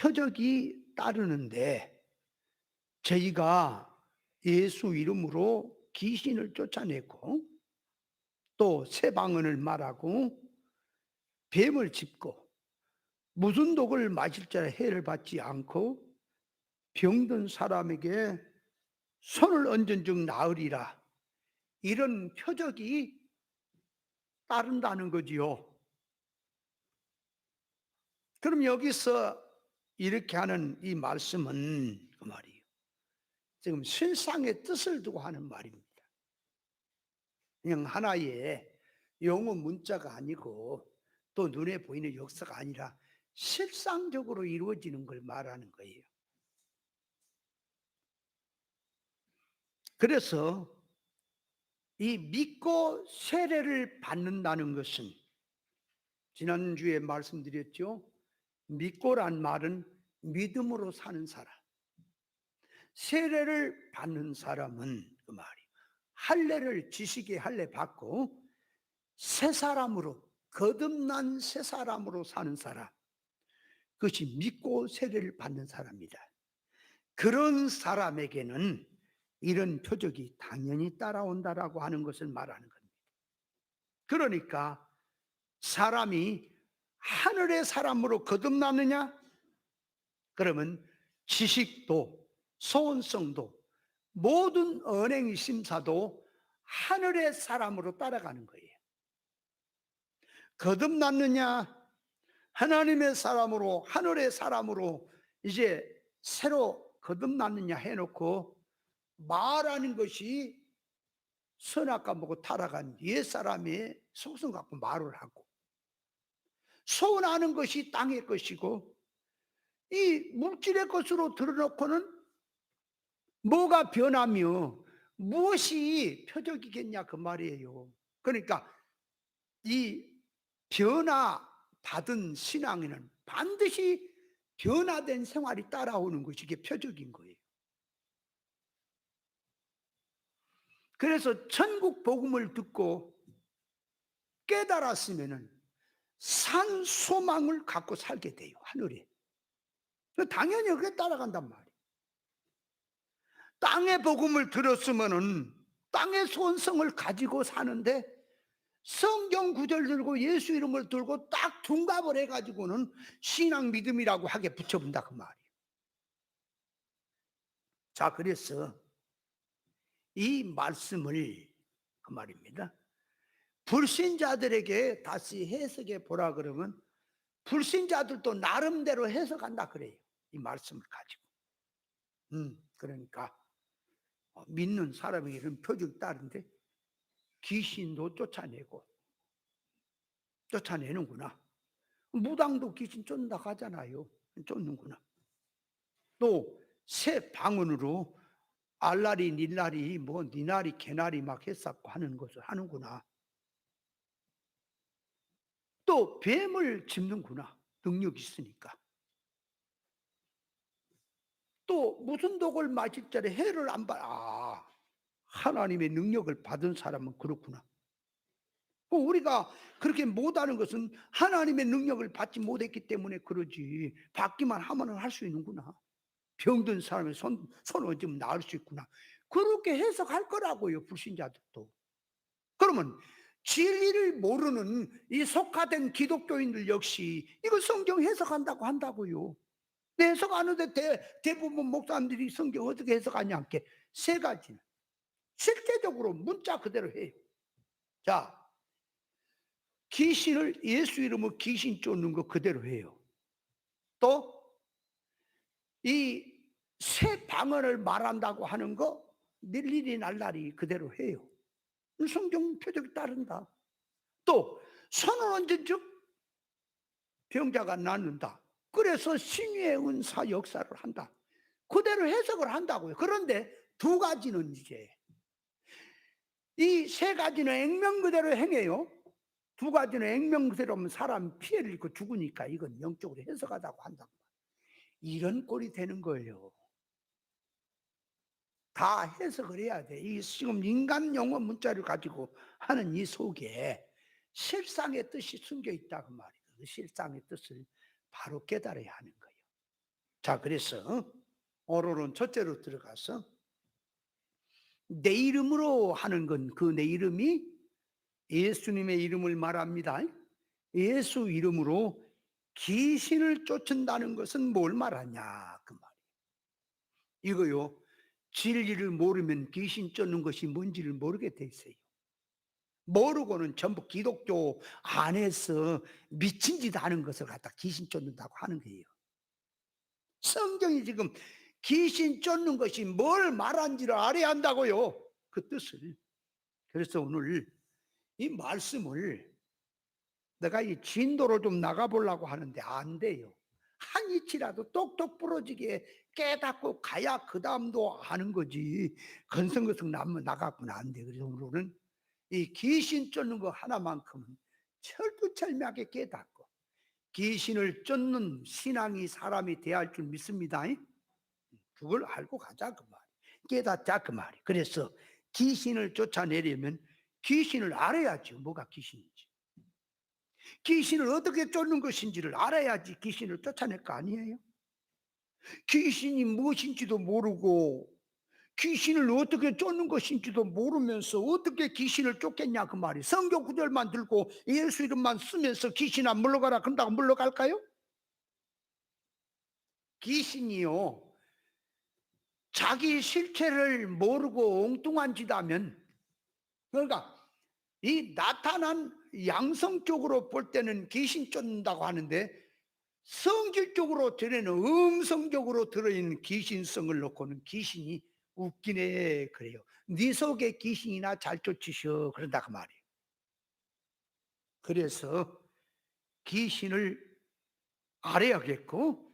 표적이 따르는데 저희가 예수 이름으로 귀신을 쫓아내고 또 새 방언을 말하고 뱀을 짚고 무슨 독을 마실 자라 해를 받지 않고 병든 사람에게 손을 얹은 즉 나으리라, 이런 표적이 따른다는 거지요. 그럼 여기서 이렇게 하는 이 말씀은 그 말이에요, 지금 실상의 뜻을 두고 하는 말입니다. 그냥 하나의 영어 문자가 아니고 또 눈에 보이는 역사가 아니라 실상적으로 이루어지는 걸 말하는 거예요. 그래서 이 믿고 세례를 받는다는 것은, 지난주에 말씀드렸죠. 믿고란 말은 믿음으로 사는 사람. 세례를 받는 사람은 그 말이 할례를 지식의 할례 받고 새 사람으로, 거듭난 새 사람으로 사는 사람, 그것이 믿고 세례를 받는 사람이다. 그런 사람에게는 이런 표적이 당연히 따라온다라고 하는 것을 말하는 겁니다. 그러니까 사람이 하늘의 사람으로 거듭나느냐? 그러면 지식도 소원성도 모든 언행 심사도 하늘의 사람으로 따라가는 거예요. 거듭났느냐? 하나님의 사람으로, 하늘의 사람으로 이제 새로 거듭났느냐 해놓고 말하는 것이 선악과 보고 타락한 옛사람의 속성 갖고 말을 하고, 소원하는 것이 땅의 것이고 이 물질의 것으로 들어놓고는 뭐가 변하며 무엇이 표적이겠냐 그 말이에요. 그러니까 이 변화받은 신앙에는 반드시 변화된 생활이 따라오는 것이 이게 표적인 거예요. 그래서 천국 복음을 듣고 깨달았으면은 산 소망을 갖고 살게 돼요, 하늘에. 당연히 그게 따라간단 말이에요. 땅의 복음을 들었으면은 땅의 소원성을 가지고 사는데 성경 구절 들고 예수 이름을 들고 딱 둔갑을 해가지고는 신앙 믿음이라고 하게 붙여본다 그 말이에요. 자, 그래서 이 말씀을 그 말입니다, 불신자들에게 다시 해석해 보라 그러면 불신자들도 나름대로 해석한다 그래요, 이 말씀을 가지고. 그러니까 믿는 사람에게 이런 표적이 따른데 귀신도 쫓아내는구나. 무당도 귀신 쫓는다 하잖아요. 쫓는구나. 또 새 방언으로 알라리 닐라리 뭐 니나리 개나리 막 했었고 하는 것을 하는구나. 또 뱀을 짚는구나. 능력이 있으니까. 또 무슨 독을 마실 자리 해를 안 받아. 하나님의 능력을 받은 사람은 그렇구나. 우리가 그렇게 못하는 것은 하나님의 능력을 받지 못했기 때문에 그러지, 받기만 하면 할 수 있는구나. 병든 사람의 손 얹으면 나을 수 있구나. 그렇게 해석할 거라고요, 불신자들도. 그러면 진리를 모르는 이 속화된 기독교인들 역시 이거 성경 해석한다고 한다고요. 해석 안 하는데 대부분 목사님들이 성경 어떻게 해석하냐 함께 세 가지는 실제적으로 문자 그대로 해요. 자, 귀신을 예수 이름으로 귀신 쫓는 거 그대로 해요. 또 이 새 방언을 말한다고 하는 거 일일이 날라리 그대로 해요. 성경 표적이 따른다. 또 손을 얹은 즉 병자가 낫는다. 그래서 신유의 은사 역사를 한다. 그대로 해석을 한다고요. 그런데 두 가지는 이제 이 세 가지는 액면 그대로 행해요. 두 가지는 액면 그대로 하면 사람 피해를 입고 죽으니까 이건 영적으로 해석하다고 한다고. 이런 꼴이 되는 거예요. 다 해석을 해야 돼. 이 지금 인간 영어 문자를 가지고 하는 이 속에 실상의 뜻이 숨겨 있다 그 말이에요. 그 실상의 뜻을 바로 깨달아야 하는 거예요. 자, 그래서 오늘은 첫째로 들어가서 내 이름으로 하는 건 그 내 이름이 예수님의 이름을 말합니다. 예수 이름으로 귀신을 쫓는다는 것은 뭘 말하냐 그 말. 이거요. 진리를 모르면 귀신 쫓는 것이 뭔지를 모르게 돼 있어요. 모르고는 전부 기독교 안에서 미친 짓 하는 것을 갖다 귀신 쫓는다고 하는 거예요. 성경이 지금 귀신 쫓는 것이 뭘 말하는지를 알아야 한다고요. 그 뜻을. 그래서 오늘 이 말씀을 내가 이 진도로 좀 나가보려고 하는데 안 돼요. 한 이치라도 똑똑 부러지게 깨닫고 가야 그 다음도 하는 거지. 건성건성 나가고는 안 돼. 그래서 오늘은 이 귀신 쫓는 거 하나만큼은 철두철미하게 깨닫고 귀신을 쫓는 신앙이 사람이 돼야 할 줄 믿습니다. 그걸 알고 가자 그 말이. 깨닫자 그 말이. 그래서 귀신을 쫓아내려면 귀신을 알아야죠. 뭐가 귀신인지. 귀신을 어떻게 쫓는 것인지를 알아야지 귀신을 쫓아낼 거 아니에요. 귀신이 무엇인지도 모르고 귀신을 어떻게 쫓는 것인지도 모르면서 어떻게 귀신을 쫓겠냐 그 말이. 성경 구절만 들고 예수 이름만 쓰면서 귀신아 물러가라 그런다고 물러갈까요? 귀신이요, 자기 실체를 모르고 엉뚱한 짓 하면, 그러니까 이 나타난 양성적으로 볼 때는 귀신 쫓는다고 하는데 성질적으로 들에는 음성적으로 들어있는 귀신성을 놓고는 귀신이 웃기네 그래요. 네 속에 귀신이나 잘 쫓으셔 그런다 그 말이에요. 그래서 귀신을 알아야겠고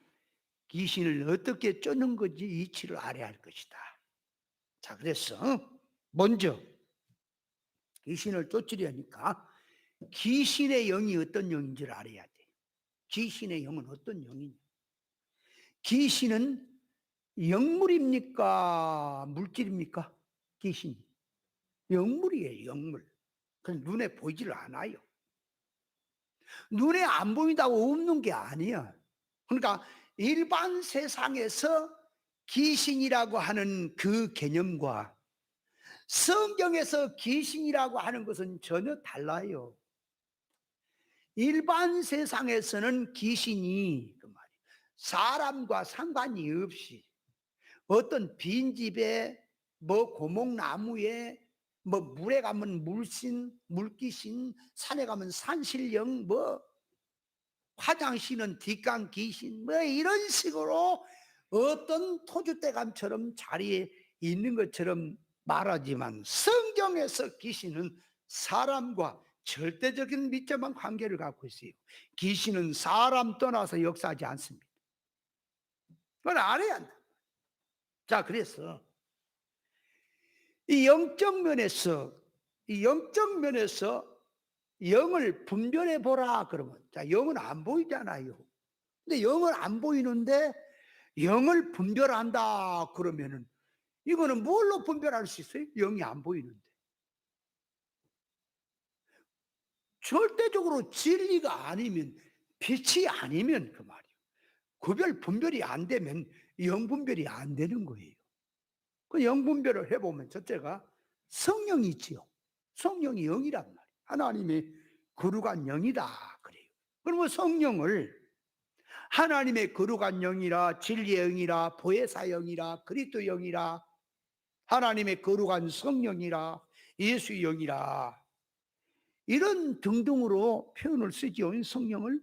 귀신을 어떻게 쫓는 건지 이치를 알아야 할 것이다. 자, 그래서 먼저 귀신을 쫓으려니까 귀신의 영이 어떤 영인지를 알아야 돼. 귀신의 영은 어떤 영이냐? 귀신은 영물입니까? 물질입니까? 귀신이 영물이에요. 영물. 그건 눈에 보이지를 않아요. 눈에 안 보인다고 없는 게 아니야. 그러니까 일반 세상에서 귀신이라고 하는 그 개념과 성경에서 귀신이라고 하는 것은 전혀 달라요. 일반 세상에서는 귀신이 그 말이에요. 사람과 상관이 없이 어떤 빈집에 뭐 고목나무에 뭐 물에 가면 물신, 물귀신, 산에 가면 산신령, 뭐 화장실은 뒷강 귀신, 뭐 이런 식으로 어떤 토주대감처럼 자리에 있는 것처럼 말하지만 성경에서 귀신은 사람과 절대적인密接한 관계를 갖고 있어요. 귀신은 사람 떠나서 역사하지 않습니다. 그걸 알아야 한다. 자, 그래서 이 영적 면에서 영을 분별해 보라 그러면, 자, 영은 안 보이잖아요. 근데 영은 안 보이는데 영을 분별한다 그러면은 이거는 뭘로 분별할 수 있어요? 영이 안 보이는데. 절대적으로 진리가 아니면, 빛이 아니면 그 말이에요. 구별 분별이 안 되면 영 분별이 안 되는 거예요. 그 영 분별을 해보면 첫째가 성령이 있지요. 성령이 영이란 말이에요. 하나님의 거룩한 영이다 그래요. 그러면 성령을 하나님의 거룩한 영이라, 진리의 영이라, 보혜사 영이라, 그리스도 영이라, 하나님의 거룩한 성령이라, 예수의 영이라, 이런 등등으로 표현을 쓰지요. 성령을.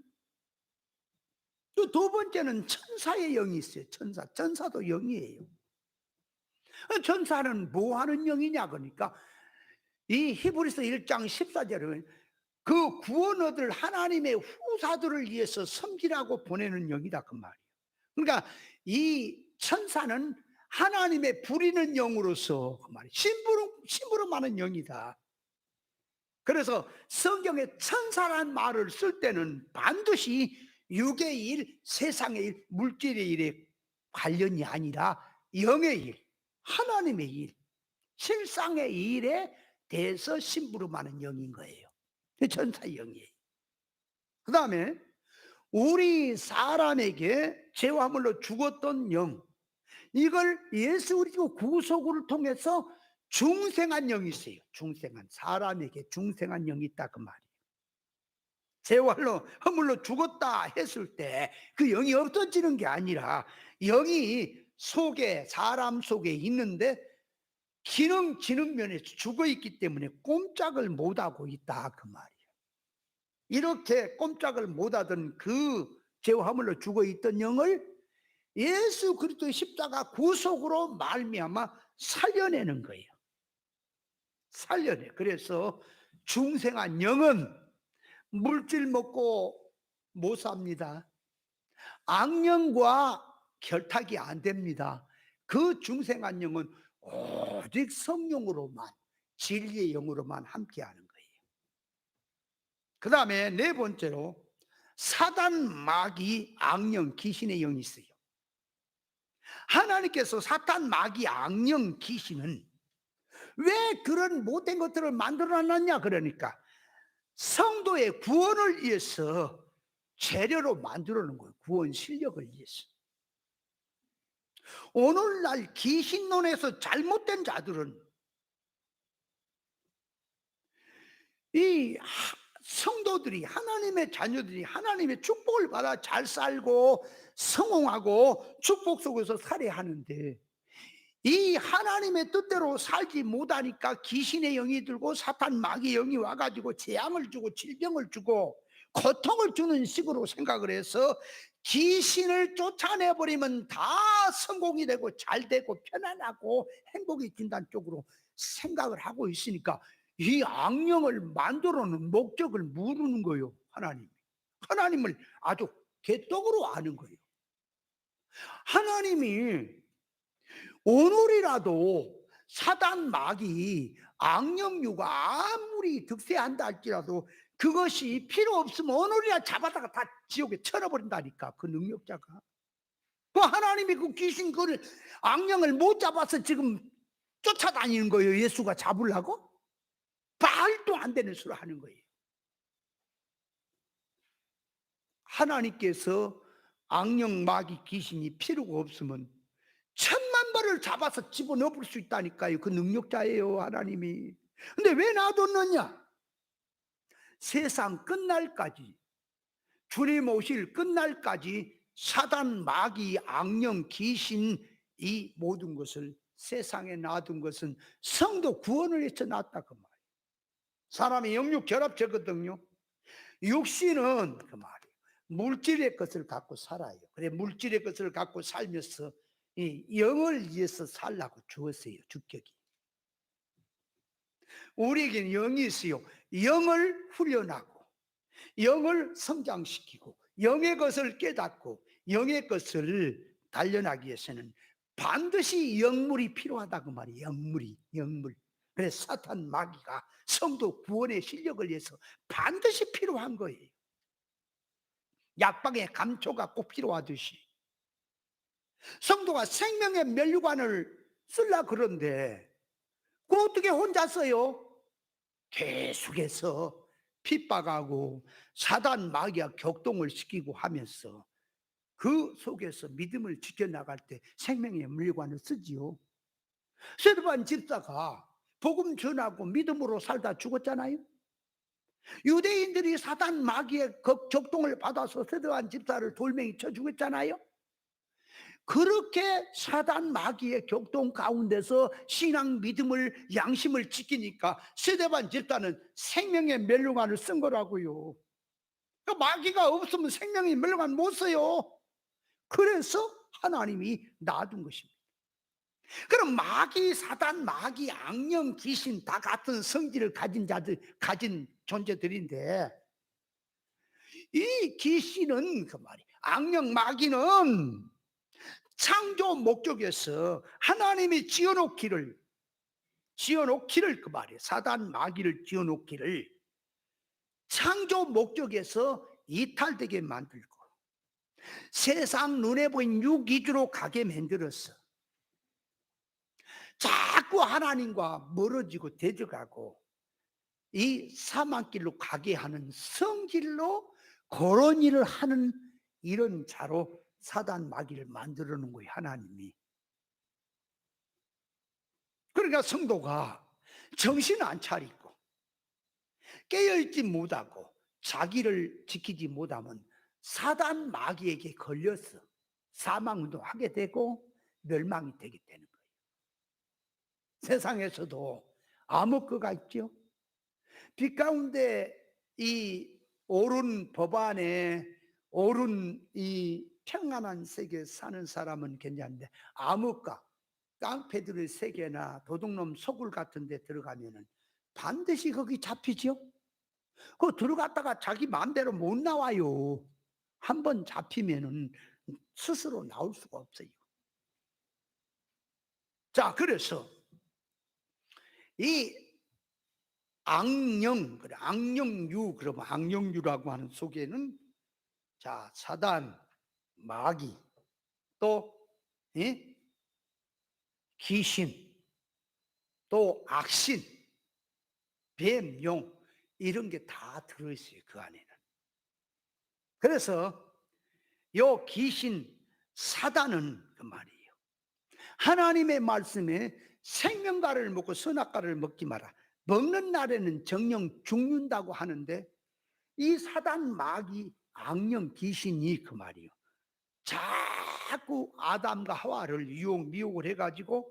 또 두 번째는 천사의 영이 있어요. 천사도 영이에요. 천사는 뭐 하는 영이냐 그러니까 이 히브리서 1장 14절에 그 구원 얻을 하나님의 후사들을 위해서 섬기라고 보내는 영이다 그 말이에요. 그러니까 이 천사는 하나님의 부리는 영으로서 그 말이에요. 심부름하는 영이다. 그래서 성경에 천사란 말을 쓸 때는 반드시 육의 일, 세상의 일, 물질의 일에 관련이 아니라 영의 일, 하나님의 일, 실상의 일에 대해서 심부름하는 영인 거예요. 천사의 영이에요. 그 다음에 우리 사람에게 죄와 물로 죽었던 영, 이걸 예수 그리스도 구속을 통해서 중생한 영이 있어요. 중생한, 사람에게 중생한 영이 있다 그 말이에요. 죄와로 허물로 죽었다 했을 때 그 영이 없어지는 게 아니라 영이 속에, 사람 속에 있는데 기능 면에서 죽어 있기 때문에 꼼짝을 못하고 있다 그 말이에요. 이렇게 꼼짝을 못하던 그 죄와 허물로 죽어 있던 영을 예수 그리스도의 십자가 구속으로 말미암아 살려내는 거예요. 살려내. 그래서 중생한 영은 물질 먹고 못 삽니다. 악령과 결탁이 안 됩니다. 그 중생한 영은 오직 성령으로만, 진리의 영으로만 함께하는 거예요. 그 다음에 네 번째로 사단, 마귀, 악령, 귀신의 영이 있어요. 하나님께서 사탄, 마귀, 악령, 귀신은 왜 그런 못된 것들을 만들어놨냐? 그러니까 성도의 구원을 위해서 재료로 만들어 놓은 거예요. 구원 실력을 위해서. 오늘날 귀신론에서 잘못된 자들은 이 성도들이, 하나님의 자녀들이 하나님의 축복을 받아 잘 살고 성공하고 축복 속에서 살아야 하는데, 이 하나님의 뜻대로 살지 못하니까 귀신의 영이 들고 사탄, 마귀의 영이 와가지고 재앙을 주고 질병을 주고 고통을 주는 식으로 생각을 해서 귀신을 쫓아내버리면 다 성공이 되고 잘 되고 편안하고 행복이 든다는 쪽으로 생각을 하고 있으니까 이 악령을 만들어 놓은 목적을 모르는 거예요. 하나님을 아주 개떡으로 아는 거예요. 하나님이 오늘이라도 사단, 마귀, 악령류가 아무리 득세한다 할지라도 그것이 필요 없으면 오늘이라 잡아다가 다 지옥에 쳐넣어버린다니까, 그 능력자가. 그 하나님이 그 귀신, 그 악령을 못 잡아서 지금 쫓아다니는 거예요. 예수가 잡으려고? 말도 안 되는 소리 하는 거예요. 하나님께서 악령, 마귀, 귀신이 필요가 없으면 10,000,000발을 잡아서 집어넣을 수 있다니까요. 그 능력자예요, 하나님이. 근데 왜 놔뒀느냐? 세상 끝날까지, 주님 오실 끝날까지 사단, 마귀, 악령, 귀신, 이 모든 것을 세상에 놔둔 것은 성도 구원을 위해서 놨다 그 말이에요. 사람이 영육 결합체거든요. 육신은 그 말이에요, 물질의 것을 갖고 살아요. 그래, 물질의 것을 갖고 살면서 이 영을 위해서 살라고 주었어요. 주격이. 우리에게는 영이 있어요. 영을 훈련하고 영을 성장시키고 영의 것을 깨닫고 영의 것을 단련하기 위해서는 반드시 영물이 필요하다 그 말이에요. 영물. 그래서 사탄, 마귀가 성도 구원의 실력을 위해서 반드시 필요한 거예요. 약방의 감초가 꼭 필요하듯이 성도가 생명의 면류관을 쓰려 그런데 그 어떻게 혼자 써요? 계속해서 핍박하고 사단, 마귀와 격동을 시키고 하면서 그 속에서 믿음을 지켜나갈 때 생명의 면류관을 쓰지요. 스데반 집사가 복음 전하고 믿음으로 살다 죽었잖아요. 유대인들이 사단, 마귀의 격동을 받아서 스데반 집사를 돌멩이 쳐 죽였잖아요. 그렇게 사단, 마귀의 격동 가운데서 신앙, 믿음을, 양심을 지키니까 스데반 집사는 생명의 멸류관을 쓴 거라고요. 마귀가 없으면 생명의 멸류관 못 써요. 그래서 하나님이 놔둔 것입니다. 그럼 마귀, 사단, 마귀, 악령, 귀신 다 같은 성질을 가진 자들, 가진 존재들인데, 이 귀신은 그 말이, 악령, 마귀는 창조 목적에서 하나님이 지어놓기를 그 말이에요. 사단, 마귀를 지어놓기를 창조 목적에서 이탈되게 만들고 세상 눈에 보인 육이주로 가게 만들었어. 자꾸 하나님과 멀어지고 대적하고 이 사망길로 가게 하는 성질로 그런 일을 하는 이런 자로 사단 마귀를 만들어 놓은 거예요, 하나님이. 그러니까 성도가 정신 안 차리고 깨어있지 못하고 자기를 지키지 못하면 사단 마귀에게 걸려서 사망도 하게 되고 멸망이 되게 되는 거예요. 세상에서도 암흑거가 있죠. 빛 가운데 이 옳은 법안에 옳은 이 평안한 세계에 사는 사람은 괜찮은데, 암흑가, 깡패들의 세계나 도둑놈 소굴 같은 데 들어가면은 반드시 거기 잡히죠. 그 들어갔다가 자기 마음대로 못 나와요. 한번 잡히면은 스스로 나올 수가 없어요. 자, 그래서 이 악령, 그래, 악령유, 그러면 악령유라고 하는 속에는 자, 사단, 마귀, 또 예? 귀신, 또 악신, 뱀, 용, 이런 게 다 들어있어요, 그 안에는. 그래서 요 귀신, 사단은 그 말이에요. 하나님의 말씀에 생명과를 먹고 선악과를 먹지 마라. 먹는 날에는 정령 죽는다고 하는데, 이 사단, 마귀, 악령, 귀신이 그 말이에요. 자꾸 아담과 하와를 유혹, 미혹을 해가지고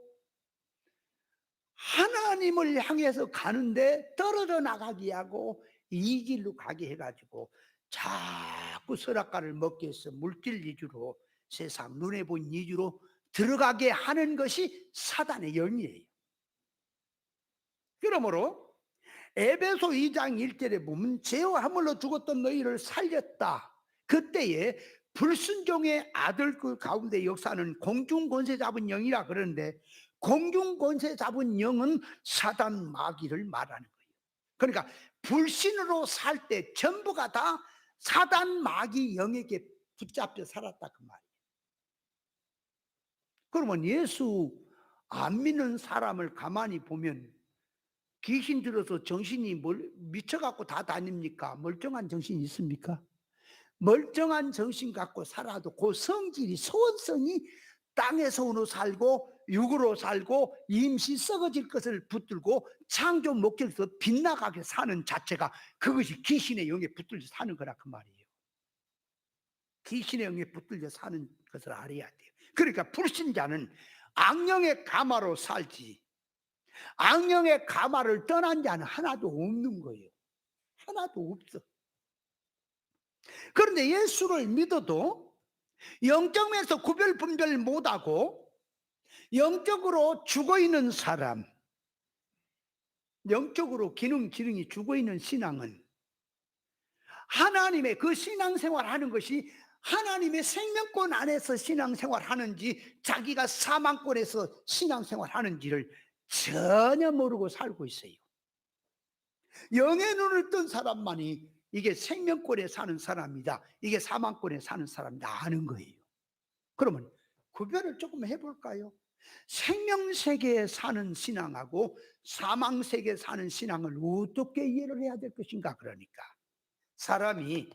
하나님을 향해서 가는데 떨어져 나가게 하고 이 길로 가게 해가지고 자꾸 선악과를 먹게 해서 물질 위주로, 세상 눈에 보인 위주로 들어가게 하는 것이 사단의 영이에요. 그러므로 에베소 2장 1절에 보면 죄와 함물로 죽었던 너희를 살렸다. 그때에 불순종의 아들 그 가운데 역사는 공중 권세 잡은 영이라 그러는데, 공중 권세 잡은 영은 사단 마귀를 말하는 거예요. 그러니까 불신으로 살 때 전부가 다 사단 마귀 영에게 붙잡혀 살았다 그 말이에요. 그러면 예수 안 믿는 사람을 가만히 보면 귀신 들어서 정신이 미쳐갖고 다 다닙니까? 멀쩡한 정신이 있습니까? 멀쩡한 정신 갖고 살아도 그 성질이, 소원성이 땅에서로 살고 육으로 살고 임시 썩어질 것을 붙들고 창조 목적에서 빗나가게 사는 자체가, 그것이 귀신의 영에 붙들려 사는 거라 그 말이에요. 귀신의 영에 붙들려 사는 것을 알아야 돼요. 그러니까 불신자는 악령의 가마로 살지 악령의 가마를 떠난 자는 하나도 없는 거예요. 하나도 없어. 그런데 예수를 믿어도 영적에서 구별 분별 못하고 영적으로 죽어있는 사람, 영적으로 기능이 죽어있는 신앙은 하나님의 그 신앙생활 하는 것이 하나님의 생명권 안에서 신앙생활 하는지 자기가 사망권에서 신앙생활 하는지를 전혀 모르고 살고 있어요. 영의 눈을 뜬 사람만이 이게 생명권에 사는 사람이다, 이게 사망권에 사는 사람이다 아는 거예요. 그러면 구별을 조금 해볼까요? 생명세계에 사는 신앙하고 사망세계에 사는 신앙을 어떻게 이해를 해야 될 것인가. 그러니까 사람이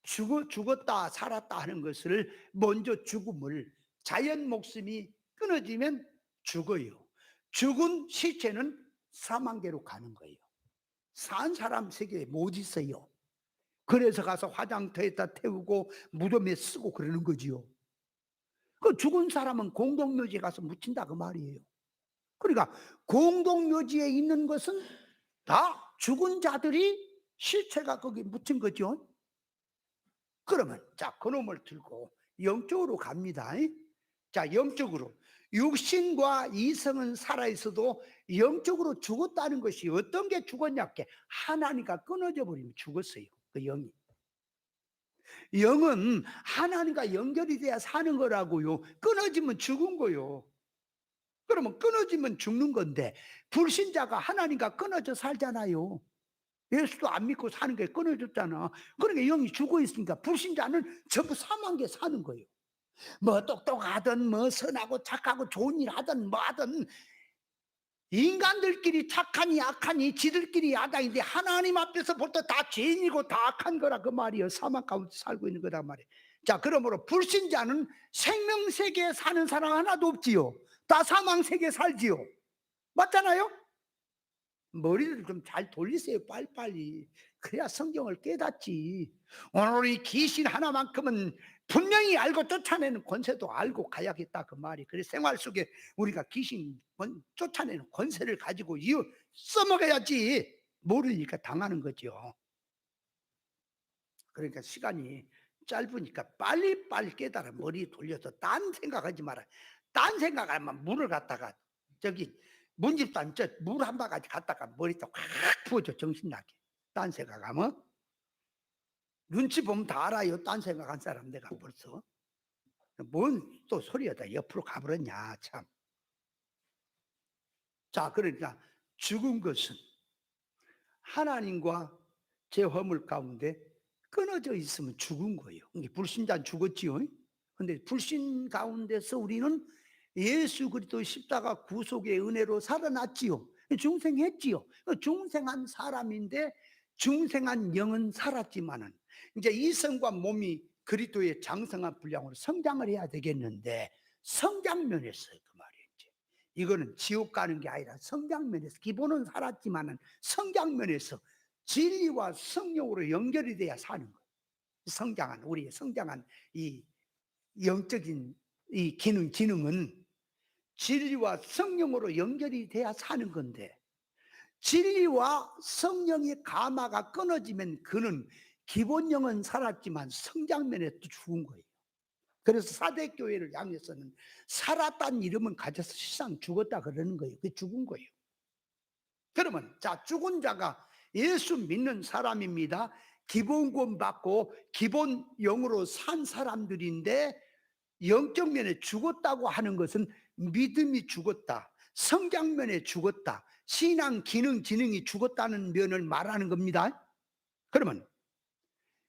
죽었다 살았다 하는 것을, 먼저 죽음을, 자연 목숨이 끊어지면 죽어요. 죽은 시체는 사망계로 가는 거예요. 산 사람 세계에 못 있어요. 그래서 가서 화장터에다 태우고 무덤에 쓰고 그러는 거지요. 그 죽은 사람은 공동묘지에 가서 묻힌다 그 말이에요. 그러니까 공동묘지에 있는 것은 다 죽은 자들이 실체가 거기 묻힌 거죠. 그러면 자, 그놈을 들고 영적으로 갑니다. 자, 영적으로 육신과 이성은 살아있어도 영적으로 죽었다는 것이 어떤 게 죽었냐? 하나님과 끊어져 버리면 죽었어요. 그 영이. 영은 하나님과 연결이 돼야 사는 거라고요. 끊어지면 죽은 거요. 그러면 끊어지면 죽는 건데, 불신자가 하나님과 끊어져 살잖아요. 예수도 안 믿고 사는 게 끊어졌잖아. 그러니까 영이 죽어 있으니까 불신자는 전부 사망계 사는 거예요. 뭐 똑똑하든 뭐 선하고 착하고 좋은 일 하든 뭐 하든 인간들끼리 착하니 악하니 지들끼리 야당인데 하나님 앞에서 볼 때 다 죄인이고 다 악한 거라 그 말이에요. 사망 가운데 살고 있는 거란 말이에요. 자, 그러므로 불신자는 생명세계에 사는 사람 하나도 없지요. 다 사망세계에 살지요. 맞잖아요? 머리를 좀 잘 돌리세요, 빨리빨리. 그래야 성경을 깨닫지. 오늘 이 귀신 하나만큼은 분명히 알고 쫓아내는 권세도 알고 가야겠다, 그 말이. 그래서 생활 속에 우리가 귀신 쫓아내는 권세를 가지고 써먹어야지. 모르니까 당하는 거죠. 그러니까 시간이 짧으니까 빨리빨리 깨달아. 머리 돌려서 딴 생각하지 마라. 딴 생각하면 물을 갖다가 저기 문집단 물 한 바가지 갖다가 머리에 확 부어줘, 정신나게. 딴 생각하면 눈치 보면 다 알아요. 딴 생각한 사람 내가 벌써. 뭔 또 소리여다 옆으로 가버렸냐 참. 자, 그러니까 죽은 것은 하나님과 제 허물 가운데 끊어져 있으면 죽은 거예요. 이게 불신자는 죽었지요. 근데 불신 가운데서 우리는 예수 그리스도 십자가 구속의 은혜로 살아났지요. 중생했지요. 중생한 사람인데 중생한 영은 살았지만은 이제 이성과 몸이 그리스도의 장성한 분량으로 성장을 해야 되겠는데 성장면에서 그 말이지. 이거는 지옥 가는 게 아니라 성장면에서 기본은 살았지만은 성장면에서 진리와 성령으로 연결이 돼야 사는 거예요. 성장한 우리의 성장한 이 영적인 이 지능은 진리와 성령으로 연결이 돼야 사는 건데 진리와 성령의 가마가 끊어지면 그는 기본 영은 살았지만 성장면에 또 죽은 거예요. 그래서 사대 교회를 향해서는 살았다는 이름은 가져서 실상 죽었다 그러는 거예요. 그 죽은 거예요. 그러면 자, 죽은 자가 예수 믿는 사람입니다. 기본권 받고 기본 영으로 산 사람들인데 영적 면에 죽었다고 하는 것은 믿음이 죽었다, 성장면에 죽었다, 신앙 기능 지능이 죽었다는 면을 말하는 겁니다. 그러면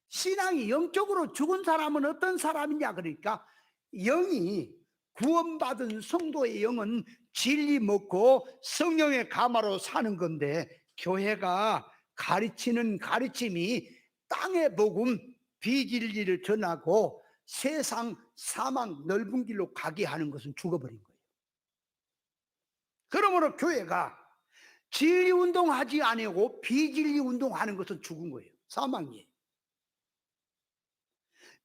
신앙이 영적으로 죽은 사람은 어떤 사람이냐, 그러니까 영이 구원받은 성도의 영은 진리 먹고 성령의 가마로 사는 건데 교회가 가르치는 가르침이 땅의 복음 비진리를 전하고 세상 사망 넓은 길로 가게 하는 것은 죽어버린 거예요. 그러므로 교회가 진리 운동하지 아니고 비진리 운동하는 것은 죽은 거예요. 사망이에요.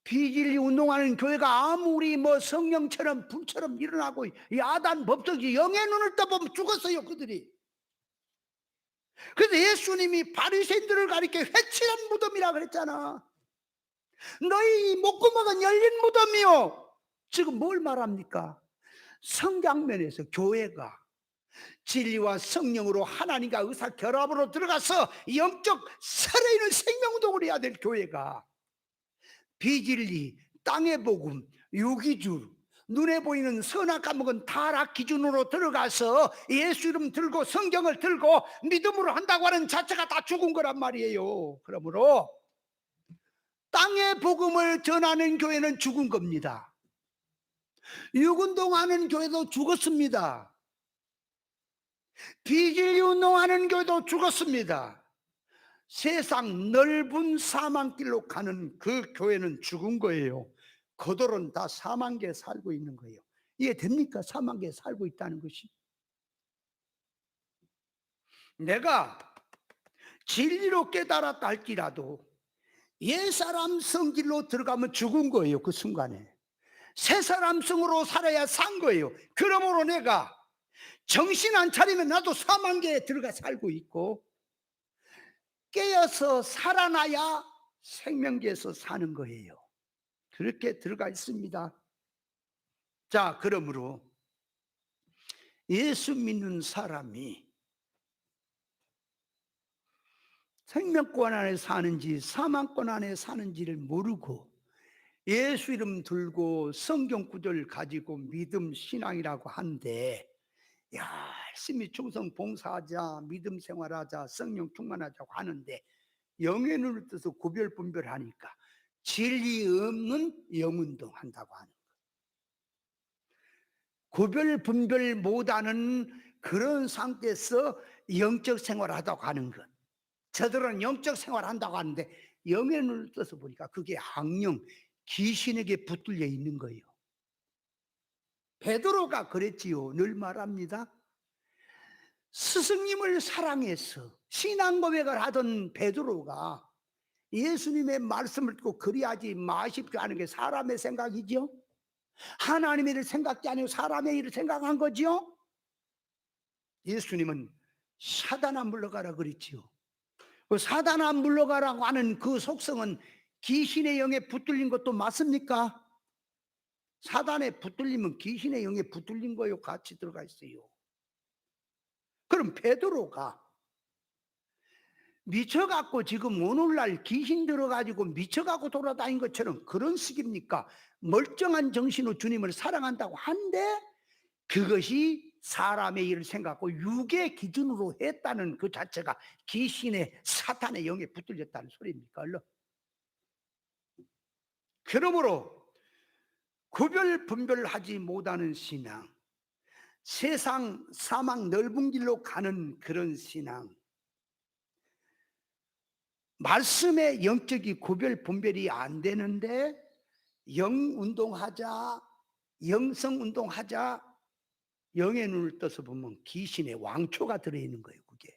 비진리 운동하는 교회가 아무리 뭐 성령처럼 불처럼 일어나고 야단 법석이 영의 눈을 떠보면 죽었어요, 그들이. 그래서 예수님이 바리새인들을 가리켜 회칠한 무덤이라 그랬잖아. 너희 목구멍은 열린 무덤이요. 지금 뭘 말합니까? 성장면에서 교회가 진리와 성령으로 하나님과 의사 결합으로 들어가서 영적 살아있는 생명운동을 해야 될 교회가 비진리, 땅의 복음, 유기주, 눈에 보이는 선악과 먹은 타락 기준으로 들어가서 예수 이름 들고 성경을 들고 믿음으로 한다고 하는 자체가 다 죽은 거란 말이에요. 그러므로 땅의 복음을 전하는 교회는 죽은 겁니다. 육운동하는 교회도 죽었습니다. 비진리 운동하는 교회도 죽었습니다. 세상 넓은 사망길로 가는 그 교회는 죽은 거예요. 그들은 다 사망계에 살고 있는 거예요. 이해됩니까? 사망계에 살고 있다는 것이. 내가 진리로 깨달았다 할지라도 옛사람 성질로 들어가면 죽은 거예요. 그 순간에 새사람 성으로 살아야 산 거예요. 그러므로 내가 정신 안 차리면 나도 사망계에 들어가 살고 있고 깨어서 살아나야 생명계에서 사는 거예요. 그렇게 들어가 있습니다. 자, 그러므로 예수 믿는 사람이 생명권 안에 사는지 사망권 안에 사는지를 모르고 예수 이름 들고 성경 구절 가지고 믿음 신앙이라고 하는데 열심히 충성 봉사하자, 믿음 생활하자, 성령 충만하자고 하는데 영의 눈을 떠서 구별 분별하니까 진리 없는 영운동 한다고 하는 거예요. 구별 분별 못하는 그런 상태에서 영적 생활하다고 하는 것. 저들은 영적 생활한다고 하는데 영의 눈을 떠서 보니까 그게 악령, 귀신에게 붙들려 있는 거예요. 베드로가 그랬지요. 늘 말합니다. 스승님을 사랑해서 신앙 고백을 하던 베드로가 예수님의 말씀을 듣고 그리하지 마십시오 하는 게 사람의 생각이죠. 하나님의 일을 생각지 아니고 사람의 일을 생각한 거지요. 예수님은 사단아 물러가라 그랬지요. 그 사단아 물러가라고 하는 그 속성은 귀신의 영에 붙들린 것도 맞습니까? 사단에 붙들리면 귀신의 영에 붙들린 거요 같이 들어가 있어요. 그럼 베드로가 미쳐갖고 지금 오늘날 귀신 들어가지고 미쳐갖고 돌아다닌 것처럼 그런 식입니까? 멀쩡한 정신으로 주님을 사랑한다고 한데 그것이 사람의 일을 생각하고 육의 기준으로 했다는 그 자체가 귀신의 사탄의 영에 붙들렸다는 소리입니까? 얼른. 그러므로 구별 분별하지 못하는 신앙, 세상 사망 넓은 길로 가는 그런 신앙, 말씀의 영적인 구별 분별이 안 되는데 영 운동하자, 영성 운동하자, 영의 눈을 떠서 보면 귀신의 왕초가 들어있는 거예요. 그게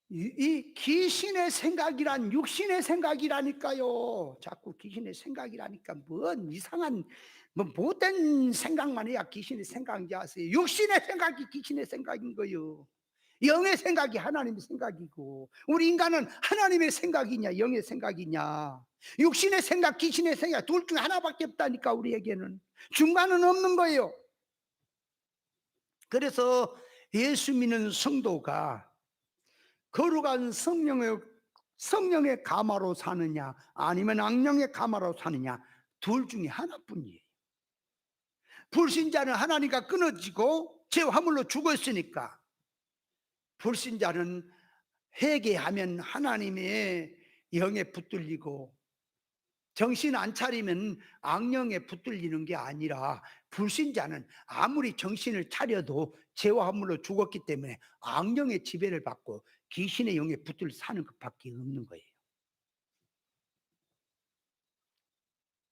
이 귀신의 생각이란 육신의 생각이라니까요. 자꾸 귀신의 생각이라니까 뭔 이상한 뭐 못된 생각만 해야 귀신의 생각인지 아세요? 육신의 생각이 귀신의 생각인 거예요. 영의 생각이 하나님의 생각이고 우리 인간은 하나님의 생각이냐 영의 생각이냐, 육신의 생각 귀신의 생각 둘 중에 하나밖에 없다니까. 우리에게는 중간은 없는 거예요. 그래서 예수 믿는 성도가 거룩한 성령의 가마로 사느냐 아니면 악령의 가마로 사느냐 둘 중에 하나뿐이에요. 불신자는 하나님과 끊어지고 죄 화물로 죽었으니까 불신자는 회개하면 하나님의 영에 붙들리고 정신 안 차리면 악령에 붙들리는 게 아니라 불신자는 아무리 정신을 차려도 죄와 허물로 죽었기 때문에 악령의 지배를 받고 귀신의 영에 붙들려 사는 것밖에 없는 거예요.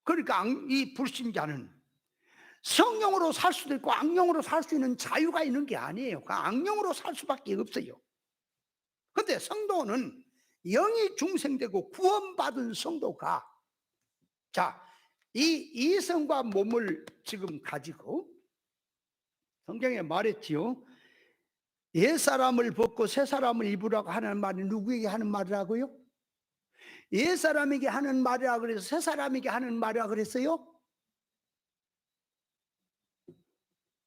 그러니까 이 불신자는 성령으로 살 수도 있고 악령으로 살 수 있는 자유가 있는 게 아니에요. 악령으로 살 수밖에 없어요. 그런데 성도는 영이 중생되고 구원받은 성도가 자, 이 이성과 몸을 지금 가지고 성경에 말했지요. 옛사람을 벗고 새사람을 입으라고 하는 말이 누구에게 하는 말이라고요? 옛사람에게 하는 말이라 그래서 새사람에게 하는 말이라 그랬어요?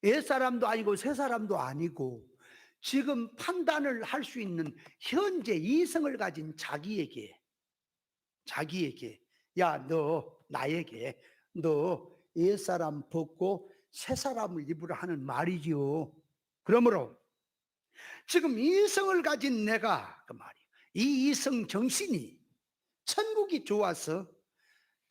옛사람도 아니고 새사람도 아니고 지금 판단을 할 수 있는 현재 이성을 가진 자기에게 야, 너 나에게 너 옛사람 벗고 새사람을 입으라 하는 말이지요. 그러므로 지금 이성을 가진 내가 그 말이에요. 이 이성 정신이 천국이 좋아서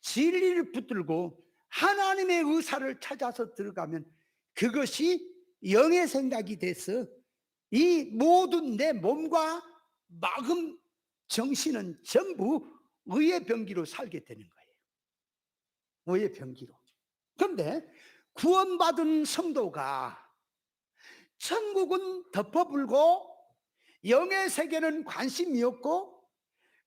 진리를 붙들고 하나님의 의사를 찾아서 들어가면 그것이 영의 생각이 돼서 이 모든 내 몸과 마음 정신은 전부 의의 병기로 살게 되는 거예요. 의의 병기로. 그런데 구원받은 성도가 천국은 덮어불고 영의 세계는 관심이 없고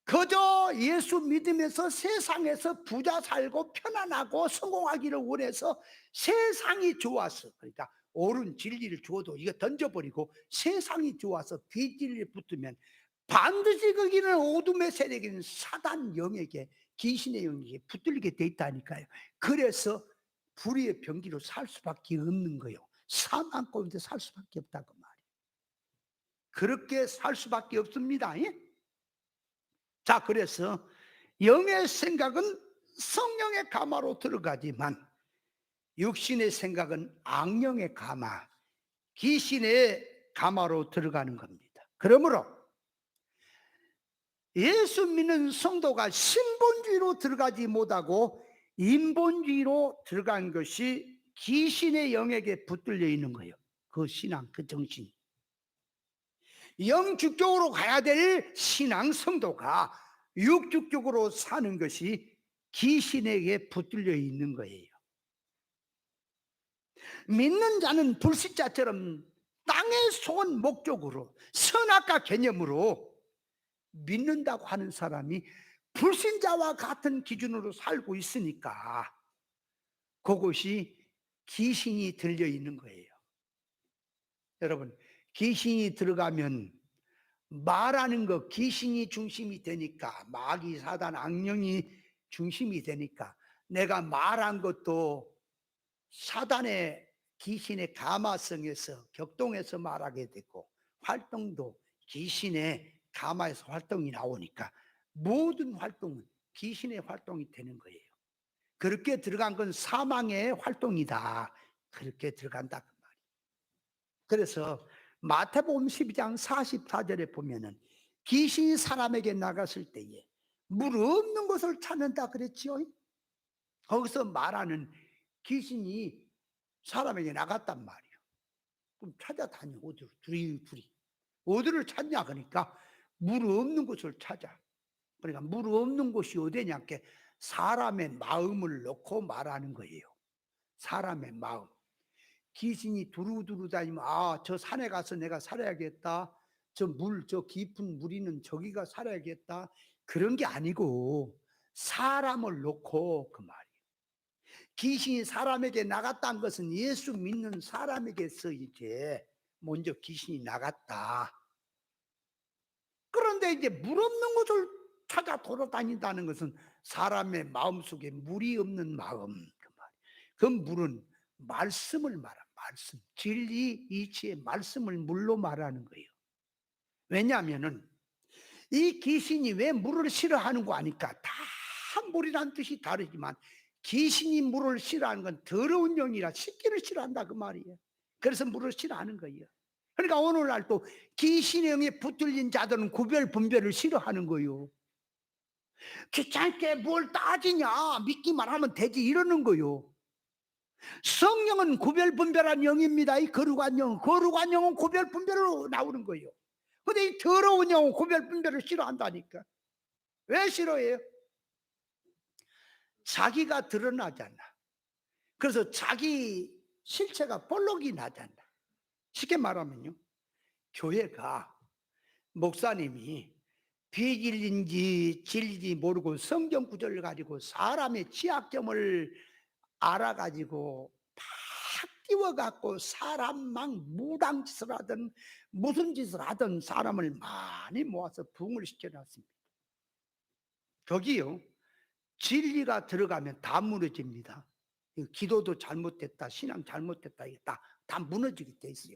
그저 예수 믿으면서 세상에서 부자 살고 편안하고 성공하기를 원해서 세상이 좋아서, 그러니까 옳은 진리를 주어도 이거 던져버리고 세상이 좋아서 비진리에 붙으면 반드시 거기는 어둠의 세력인 사단 영에게 귀신의 영에게 붙들리게 돼 있다니까요. 그래서 불의의 병기로 살 수밖에 없는 거예요. 사망 가운데 살 수밖에 없다고 말이에요. 그렇게 살 수밖에 없습니다. 예? 자, 그래서 영의 생각은 성령의 가마로 들어가지만 육신의 생각은 악령의 가마, 귀신의 가마로 들어가는 겁니다. 그러므로 예수 믿는 성도가 신본주의로 들어가지 못하고 인본주의로 들어간 것이 귀신의 영에게 붙들려 있는 거예요. 그 신앙, 그 정신이. 영축적으로 가야 될 신앙 성도가 육축적으로 사는 것이 귀신에게 붙들려 있는 거예요. 믿는 자는 불신자처럼 땅에 속은 목적으로 선악과 개념으로 믿는다고 하는 사람이 불신자와 같은 기준으로 살고 있으니까 그것이 귀신이 들려 있는 거예요. 여러분, 귀신이 들어가면 말하는 거 귀신이 중심이 되니까, 마귀 사단 악령이 중심이 되니까 내가 말한 것도 사단의 귀신의 가마성에서 격동해서 말하게 되고, 활동도 귀신의 가마에서 활동이 나오니까 모든 활동은 귀신의 활동이 되는 거예요. 그렇게 들어간 건 사망의 활동이다, 그렇게 들어간다 그 말이에요. 그래서 마태복음 12장 44절에 보면은 귀신이 사람에게 나갔을 때에 물 없는 곳을 찾는다 그랬지요. 거기서 말하는 귀신이 사람에게 나갔단 말이에요. 그럼 찾아다녀. 어디로? 둘이 어디를 찾냐 그러니까 물 없는 곳을 찾아. 그러니까 물 없는 곳이 어디냐께 사람의 마음을 놓고 말하는 거예요. 사람의 마음. 귀신이 두루두루 다니면 저 산에 가서 내가 살아야겠다. 저 깊은 물 있는 저기가 살아야겠다. 그런 게 아니고 사람을 놓고 그 말이에요. 귀신이 사람에게 나갔다는 것은 예수 믿는 사람에게서 이제 먼저 귀신이 나갔다. 그런데 이제 물 없는 곳을 찾아 돌아다닌다는 것은 사람의 마음속에 물이 없는 마음, 그 말. 그 물은 말씀을 말하, 말씀, 진리 이치의 말씀을 물로 말하는 거예요. 왜냐하면은 이 귀신이 왜 물을 싫어하는 거 아니까? 다 물이란 뜻이 다르지만 귀신이 물을 싫어하는 건 더러운 영이라 씻기를 싫어한다 그 말이에요. 그래서 물을 싫어하는 거예요. 그러니까 오늘날 또 귀신의 영에 붙들린 자들은 구별 분별을 싫어하는 거예요. 귀찮게 뭘 따지냐, 믿기만 하면 되지 이러는 거예요. 성령은 구별 분별한 영입니다. 이 거룩한 영은 구별 분별로 나오는 거예요. 근데 이 더러운 영은 구별 분별을 싫어한다니까. 왜 싫어해요? 자기가 드러나잖아. 그래서 자기 실체가 볼록이 나잖아. 쉽게 말하면요, 교회가 목사님이 비질인지 진리인지 모르고 성경 구절을 가지고 사람의 취약점을 알아가지고 팍 띄워갖고 사람 막 무당짓을 하든 무슨 짓을 하든 사람을 많이 모아서 부흥을 시켜놨습니다. 거기요, 진리가 들어가면 다 무너집니다. 기도도 잘못됐다, 신앙 잘못됐다, 이게 다 무너지게 돼 있어요.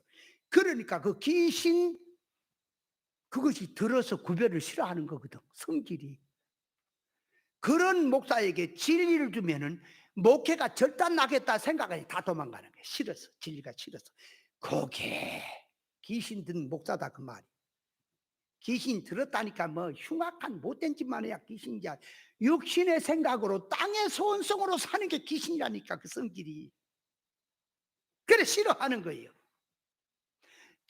그러니까 그 귀신, 그것이 들어서 구별을 싫어하는 거거든, 성질이. 그런 목사에게 진리를 주면은 목회가 절단나겠다 생각하니 다 도망가는 거예요. 싫어서, 진리가 싫어서. 그게 귀신 든 목사다 그 말이. 귀신 들었다니까 뭐 흉악한 못된 짓만 해야 귀신이야. 육신의 생각으로 땅의 소원성으로 사는 게 귀신이라니까, 그 성질이. 그래 싫어하는 거예요.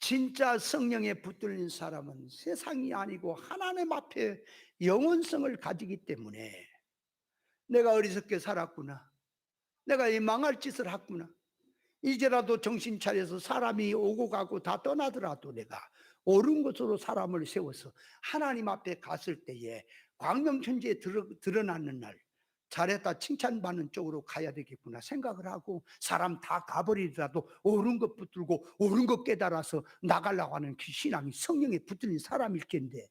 진짜 성령에 붙들린 사람은 세상이 아니고 하나님 앞에 영원성을 가지기 때문에 내가 어리석게 살았구나, 내가 이 망할 짓을 했구나, 이제라도 정신 차려서 사람이 오고 가고 다 떠나더라도 내가 옳은 것으로 사람을 세워서 하나님 앞에 갔을 때에 광명천지에 드러나는 날 잘했다 칭찬받는 쪽으로 가야 되겠구나 생각을 하고, 사람 다 가버리더라도 옳은 것 붙들고 옳은 것 깨달아서 나가려고 하는 그 신앙이 성령에 붙들린 사람일 텐데,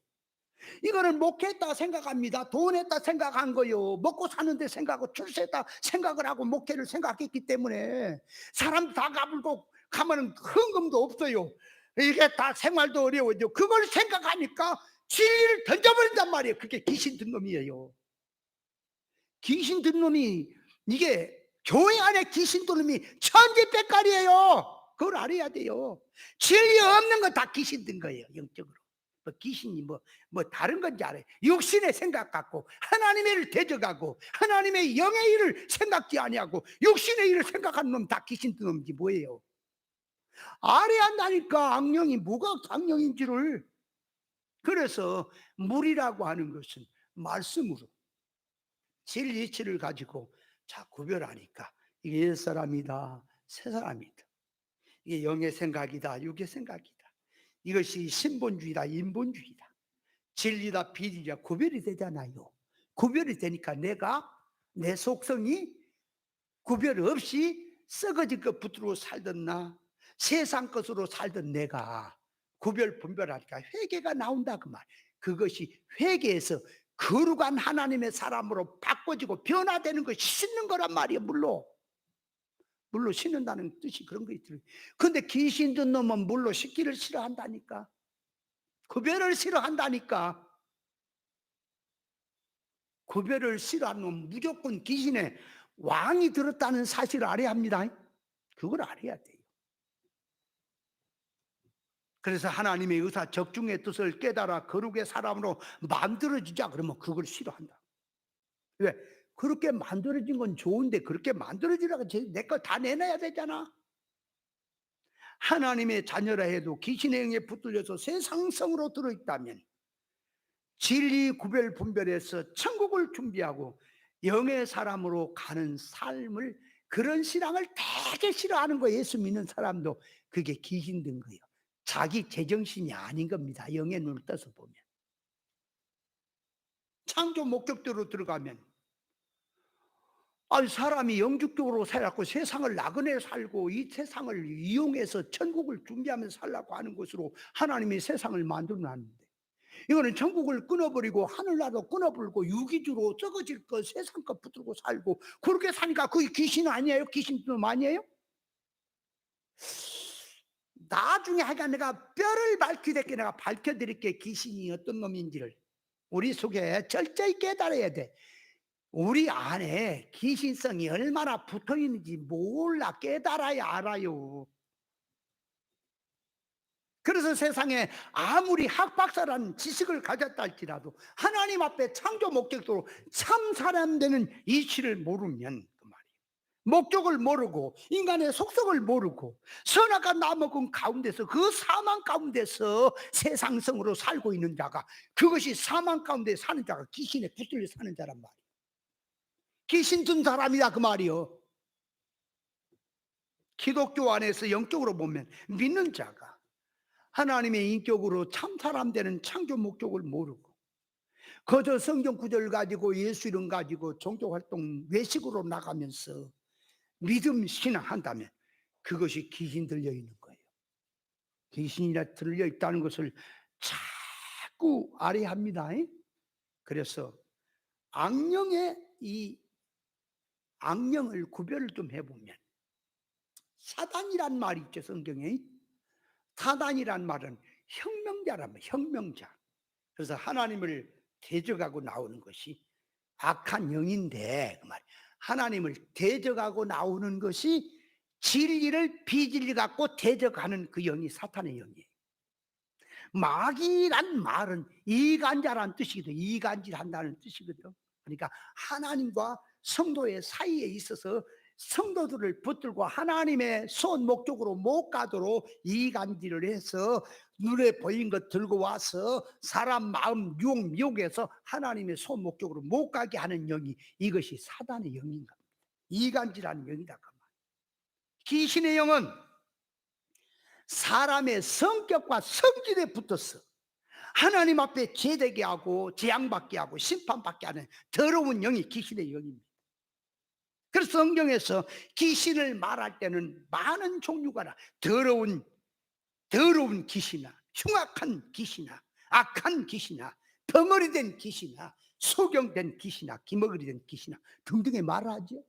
이거는 목회했다 생각합니다. 돈했다 생각한 거요. 먹고 사는데 생각하고 출세했다 생각을 하고 목회를 생각했기 때문에 사람 다 가불고 가면은 헌금도 없어요. 이게 다 생활도 어려워져. 그걸 생각하니까 진리를 던져버린단 말이에요. 그게 귀신 든 놈이에요. 귀신 든 놈이, 이게 교회 안에 귀신 든 놈이 천지백갈이에요. 그걸 알아야 돼요. 진리 없는 건 다 귀신 든 거예요, 영적으로. 귀신이 뭐 다른 건지 알아요. 육신의 생각 갖고 하나님의 일을 대적하고 하나님의 영의 일을 생각지 아니하고 육신의 일을 생각하는 놈 다 귀신 든 놈이지 뭐예요. 알아야 한다니까, 악령이 뭐가 악령인지를. 그래서 물이라고 하는 것은 말씀으로 진리 이치를 가지고 자 구별하니까 이게 옛 사람이다, 새 사람이다. 이게 영의 생각이다, 육의 생각이다. 이것이 신본주의다, 인본주의다. 진리다, 비리다 구별이 되잖아요. 구별이 되니까 내가 내 속성이 구별 없이 썩어질 것 붙들고 살던 나, 세상 것으로 살던 내가 구별 분별하니까 회개가 나온다 그 말. 그것이 회개에서 거룩한 하나님의 사람으로 바꿔지고 변화되는 것이 씻는 거란 말이에요. 물로 씻는다는 뜻이 그런 거 있더라고요. 근데 귀신 든 놈은 물로 씻기를 싫어한다니까. 구별을 싫어한다니까. 구별을 싫어하는 놈은 무조건 귀신의 왕이 들었다는 사실을 알아야 합니다. 그걸 알아야 돼요. 그래서 하나님의 의사 적중의 뜻을 깨달아 거룩의 사람으로 만들어지자 그러면 그걸 싫어한다. 왜? 그렇게 만들어진 건 좋은데 그렇게 만들어지라고 내 거 다 내놔야 되잖아. 하나님의 자녀라 해도 귀신의 영에 붙들려서 세상성으로 들어있다면 진리 구별 분별해서 천국을 준비하고 영의 사람으로 가는 삶을, 그런 신앙을 되게 싫어하는 거예요. 예수 믿는 사람도. 그게 귀신 든 거예요. 자기 제정신이 아닌 겁니다. 영의 눈을 떠서 보면. 창조 목적대로 들어가면 사람이 영적으로 살았고 세상을 나그네 살고 이 세상을 이용해서 천국을 준비하면서 살라고 하는 것으로 하나님이 세상을 만들어놨는데, 이거는 천국을 끊어버리고 하늘나라도 끊어버리고 유기주로 썩어질 것 세상 것 붙들고 살고 그렇게 사니까 그게 귀신 아니에요? 귀신 놈 아니에요? 나중에 하여간 내가 뼈를 밝히게 내가 밝혀드릴게. 귀신이 어떤 놈인지를 우리 속에 철저히 깨달아야 돼. 우리 안에 귀신성이 얼마나 붙어있는지 몰라. 깨달아야 알아요. 그래서 세상에 아무리 학박사라는 지식을 가졌다 할지라도 하나님 앞에 창조 목적으로 참 사람 되는 이치를 모르면 그 말이에요. 목적을 모르고 인간의 속성을 모르고 선악과 나먹은 가운데서 그 사망 가운데서 세상성으로 살고 있는 자가, 그것이 사망 가운데 사는 자가 귀신에 붙들려 사는 자란 말이에요. 귀신 든 사람이다 그 말이요. 기독교 안에서 영적으로 보면 믿는 자가 하나님의 인격으로 참 사람 되는 창조 목적을 모르고 그저 성경 구절을 가지고 예수 이름 가지고 종교활동 외식으로 나가면서 믿음 신앙한다면 그것이 귀신 들려 있는 거예요. 귀신이라 들려 있다는 것을 자꾸 알아야 합니다. 그래서 이 악령을 구별을 좀 해보면, 사단이란 말이 있죠 성경에. 사단이란 말은 혁명자란 말이에요. 혁명자. 그래서 하나님을 대적하고 나오는 것이 악한 영인데, 그 말 하나님을 대적하고 나오는 것이 진리를 비진리 갖고 대적하는 그 영이 사탄의 영이에요. 마귀란 말은 이간자라는 뜻이거든. 이간질한다는 뜻이거든. 그러니까 하나님과 성도의 사이에 있어서 성도들을 붙들고 하나님의 손 목적으로 못 가도록 이간질을 해서 눈에 보인 것 들고 와서 사람 마음 유혹 미혹해서 하나님의 손 목적으로 못 가게 하는 영이, 이것이 사단의 영인 겁니다. 이간질하는 영이다 그 말. 귀신의 영은 사람의 성격과 성질에 붙어서 하나님 앞에 제되게 하고 재앙받게 하고 심판받게 하는 더러운 영이 귀신의 영입니다. 그래서 성경에서 귀신을 말할 때는 많은 종류가 나, 더러운 귀신아, 흉악한 귀신아, 악한 귀신아, 덩어리 된 귀신아, 소경된 귀신아, 기머거리 된 귀신아 등등의 말을 하죠.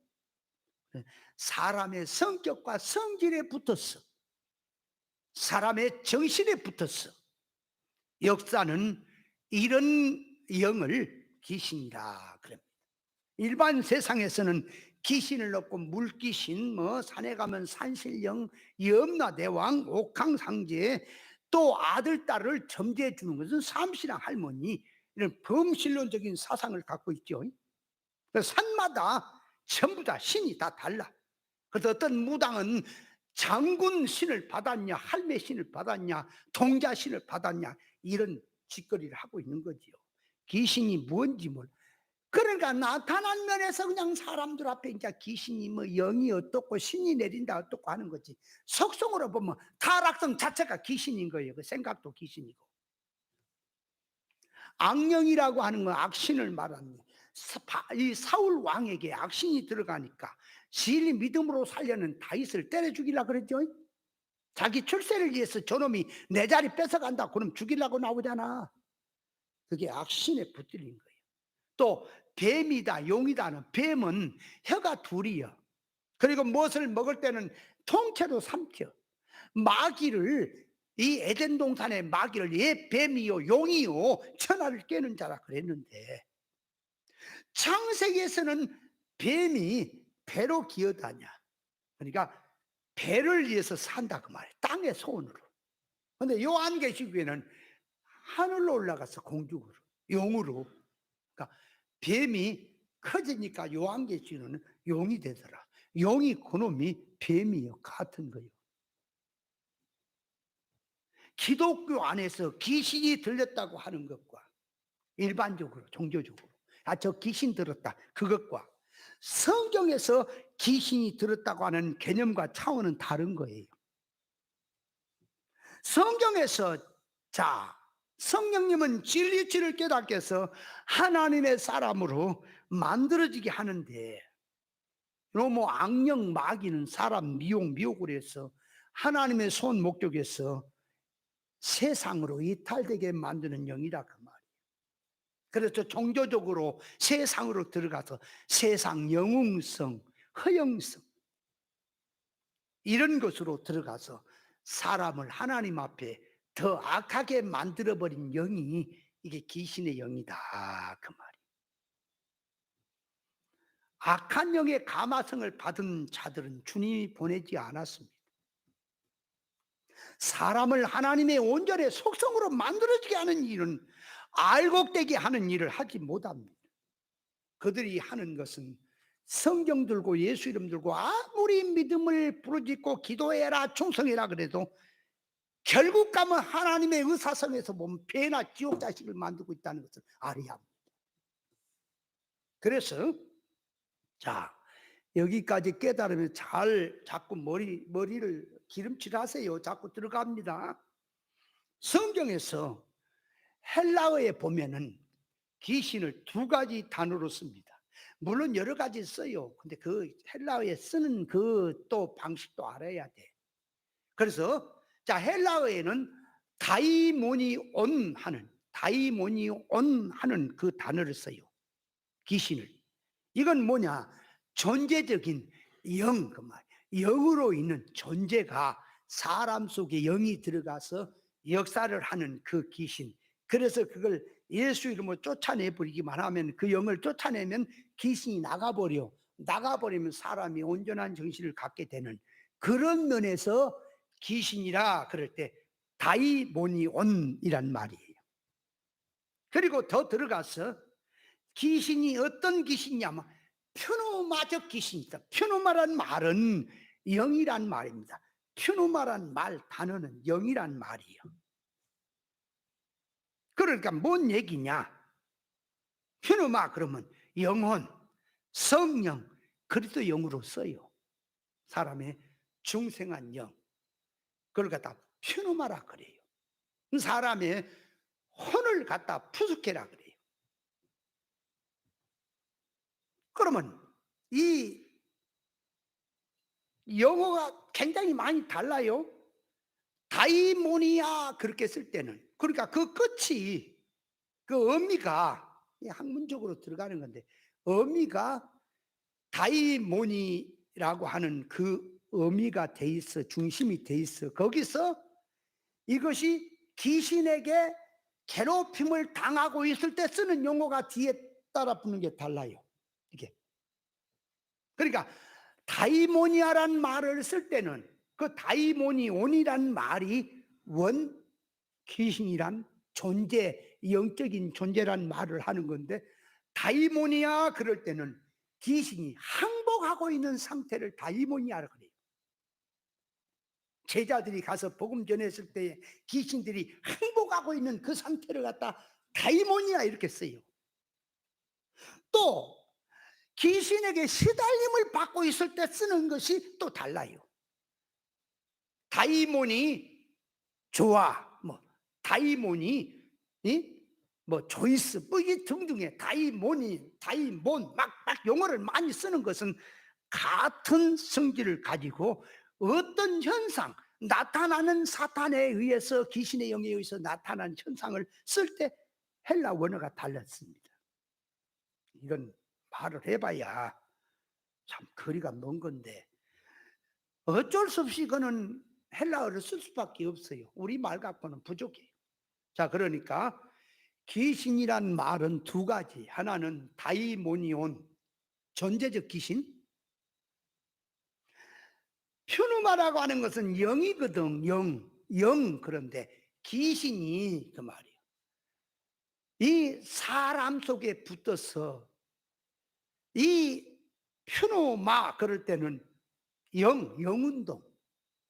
사람의 성격과 성질에 붙어서, 사람의 정신에 붙어서 역사는 이런 영을 귀신이라 그럽니다. 일반 세상에서는 귀신을 넣고 물귀신, 산에 가면 산신령, 염라대왕, 옥황상제, 또 아들, 딸을 점지해 주는 것은 삼신랑 할머니, 이런 범신론적인 사상을 갖고 있죠. 산마다 전부 다 신이 다 달라. 그래서 어떤 무당은 장군 신을 받았냐, 할매 신을 받았냐, 동자 신을 받았냐, 이런 짓거리를 하고 있는 거지요. 귀신이 뭔지 몰라. 그러니까 나타난 면에서 그냥 사람들 앞에 이제 귀신이 뭐 영이 어떻고 신이 내린다 어떻고 하는 거지. 속성으로 보면 타락성 자체가 귀신인 거예요. 그 생각도 귀신이고. 악령이라고 하는 건 악신을 말합니다. 이 사울 왕에게 악신이 들어가니까 시인이 믿음으로 살려는 다윗을 때려 죽이려고 그랬죠. 자기 출세를 위해서 저놈이 내 자리 뺏어간다 그럼 죽이려고 나오잖아. 그게 악신에 붙들린 거예요. 또 뱀이다 용이다는, 뱀은 혀가 둘이요. 그리고 무엇을 먹을 때는 통째로 삼켜. 마귀를, 이 에덴 동산의 마귀를 얘 뱀이요 용이요 천하를 깨는 자라 그랬는데, 창세기에서는 뱀이 배로 기어다녀. 그러니까 배를 위해서 산다 그 말이에요. 땅의 소원으로. 근데 요한계시록에는 하늘로 올라가서 공중으로, 용으로. 그러니까 뱀이 커지니까 요한계시록은 용이 되더라. 용이 그놈이 뱀이요 같은 거예요. 기독교 안에서 귀신이 들렸다고 하는 것과 일반적으로 종교적으로 저 귀신 들었다 그것과 성경에서 귀신이 들었다고 하는 개념과 차원은 다른 거예요. 성경에서 성령님은 진리치를 깨닫게 해서 하나님의 사람으로 만들어지게 하는데, 뭐 악령 마귀는 사람 미혹을 해서 하나님의 손 목적에서 세상으로 이탈되게 만드는 영이라 그 말이에요. 그래서 종교적으로 세상으로 들어가서 세상 영웅성, 허영성 이런 것으로 들어가서 사람을 하나님 앞에 더 악하게 만들어버린 영이 이게 귀신의 영이다 그 말이에요. 악한 영의 감화성을 받은 자들은 주님이 보내지 않았습니다. 사람을 하나님의 온전의 속성으로 만들어지게 하는 일은 알곡되게 하는 일을 하지 못합니다. 그들이 하는 것은 성경 들고 예수 이름 들고 아무리 믿음을 부르짖고 기도해라 충성해라 그래도 결국 가면 하나님의 의사성에서 보면 배나 지옥 자식을 만들고 있다는 것을 알아야 합니다. 그래서 여기까지 깨달으면 자꾸 머리를 기름칠하세요. 자꾸 들어갑니다. 성경에서 헬라어에 보면은 귀신을 두 가지 단어로 씁니다. 물론 여러 가지 써요. 근데 그 헬라어에 쓰는 그 또 방식도 알아야 돼. 그래서 헬라어에는 다이모니온 하는 그 단어를 써요. 귀신을. 이건 뭐냐? 존재적인 영, 그 말. 영으로 있는 존재가 사람 속에 영이 들어가서 역사를 하는 그 귀신. 그래서 그걸 예수 이름으로 쫓아내버리기만 하면, 그 영을 쫓아내면 귀신이 나가버리면 사람이 온전한 정신을 갖게 되는 그런 면에서 귀신이라 그럴 때 다이모니온이란 말이에요. 그리고 더 들어가서 귀신이 어떤 귀신이냐면 퓨누마적 귀신이다. 퓨누마란 말은 영이란 말입니다. 퓨누마란 단어는 영이란 말이에요. 그러니까 뭔 얘기냐? 퓨누마 그러면 영혼, 성령, 그리스도 영으로 써요. 사람의 중생한 영. 그걸 갖다 퓨누마라 그래요. 사람의 혼을 갖다 푸석해라 그래요. 그러면 이 영어가 굉장히 많이 달라요. 다이모니아 그렇게 쓸 때는, 그러니까 그 끝이, 그 의미가 학문적으로 들어가는 건데, 의미가 다이모니라고 하는 그 의미가 돼 있어, 중심이 돼 있어. 거기서 이것이 귀신에게 괴롭힘을 당하고 있을 때 쓰는 용어가 뒤에 따라 붙는 게 달라요. 이게. 그러니까 다이모니아란 말을 쓸 때는 그 다이모니온이란 말이 귀신이란 존재, 영적인 존재란 말을 하는 건데, 다이모니아 그럴 때는 귀신이 항복하고 있는 상태를 다이모니아라고 그래요. 제자들이 가서 복음 전했을 때 귀신들이 항복하고 있는 그 상태를 갖다 다이모니아 이렇게 써요. 또 귀신에게 시달림을 받고 있을 때 쓰는 것이 또 달라요. 다이모니 좋아, 뭐 다이모니, 뭐 조이스, 뭐 이게 등등의 다이모니, 다이몬 막 용어를 많이 쓰는 것은 같은 성질을 가지고 어떤 현상, 나타나는 사탄에 의해서, 귀신의 영에 의해서 나타난 현상을 쓸 때 헬라 원어가 달랐습니다. 이건 말을 해봐야 참 거리가 먼 건데 어쩔 수 없이 그는 헬라어를 쓸 수밖에 없어요. 우리 말 갖고는 부족해요. 자, 그러니까 귀신이란 말은 두 가지. 하나는 다이모니온, 존재적 귀신. 퓨누마라고 하는 것은 영이거든. 영. 그런데 귀신이 그 말이에요. 이 사람 속에 붙어서 이 퓨누마 그럴 때는 영운동,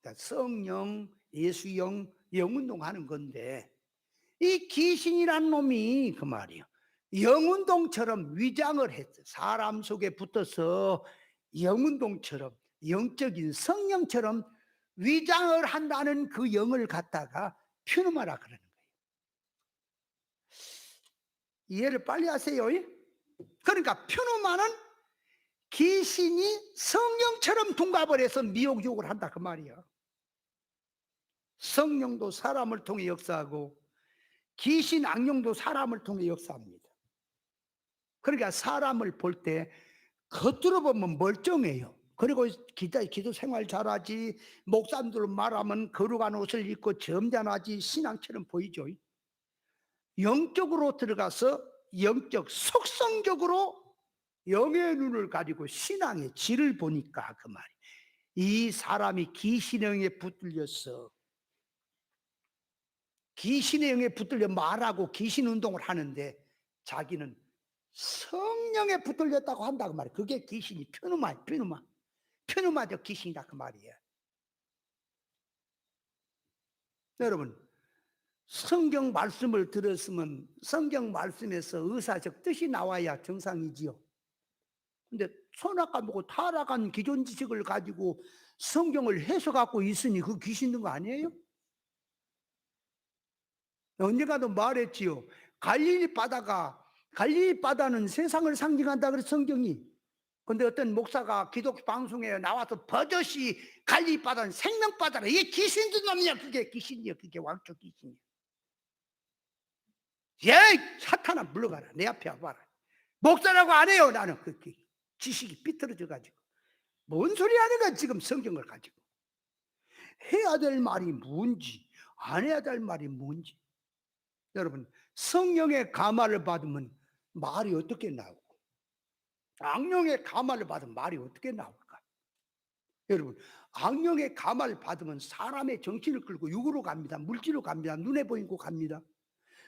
그러니까 성령, 예수영, 영운동 하는 건데 이 귀신이란 놈이 그 말이에요. 영운동처럼 위장을 했어. 사람 속에 붙어서 영운동처럼, 영적인 성령처럼 위장을 한다는 그 영을 갖다가 퓨누마라 그러는 거예요. 이해를 빨리 하세요. 그러니까 퓨누마는 귀신이 성령처럼 둔갑을 해서 미혹욕을 한다 그 말이야. 성령도 사람을 통해 역사하고 귀신 악령도 사람을 통해 역사합니다. 그러니까 사람을 볼 때 겉으로 보면 멀쩡해요. 그리고 기도 생활 잘하지, 목사님들 말하면 거룩한 옷을 입고 점잖하지, 신앙처럼 보이죠. 영적으로 들어가서 영적 속성적으로 영의 눈을 가지고 신앙의 질을 보니까 그 말이, 이 사람이 귀신의 영에 붙들려서 귀신의 영에 붙들려 말하고 귀신 운동을 하는데 자기는 성령에 붙들렸다고 한다고 말이에요. 그게 귀신이 퓨누마적 귀신이다 그 말이에요. 여러분, 성경 말씀을 들었으면 성경 말씀에서 의사적 뜻이 나와야 정상이지요. 근데 선악과보고 타락한 기존 지식을 가지고 성경을 해석하고 있으니 그 귀신 든 거 아니에요? 언젠가도 말했지요. 갈릴리 바다는 세상을 상징한다 그래서 성경이. 근데 어떤 목사가 기독교 방송에 나와서 버젓이 갈릴리 바다는 생명 바다라. 이게 귀신 든 놈이야. 그게 귀신이야. 그게 왕초 귀신이야. 사탄아 물러가라. 내 앞에 와봐라. 목사라고 안 해요. 나는 그 지식이 삐뚤어져 가지고. 뭔 소리 하는 거야 지금 성경을 가지고. 해야 될 말이 뭔지 안 해야 될 말이 뭔지. 여러분, 성령의 감화를 받으면 말이 어떻게 나오고 악령의 감화를 받으면 말이 어떻게 나올까? 여러분, 악령의 감화를 받으면 사람의 정신을 끌고 육으로 갑니다. 물질로 갑니다. 눈에 보이고 갑니다.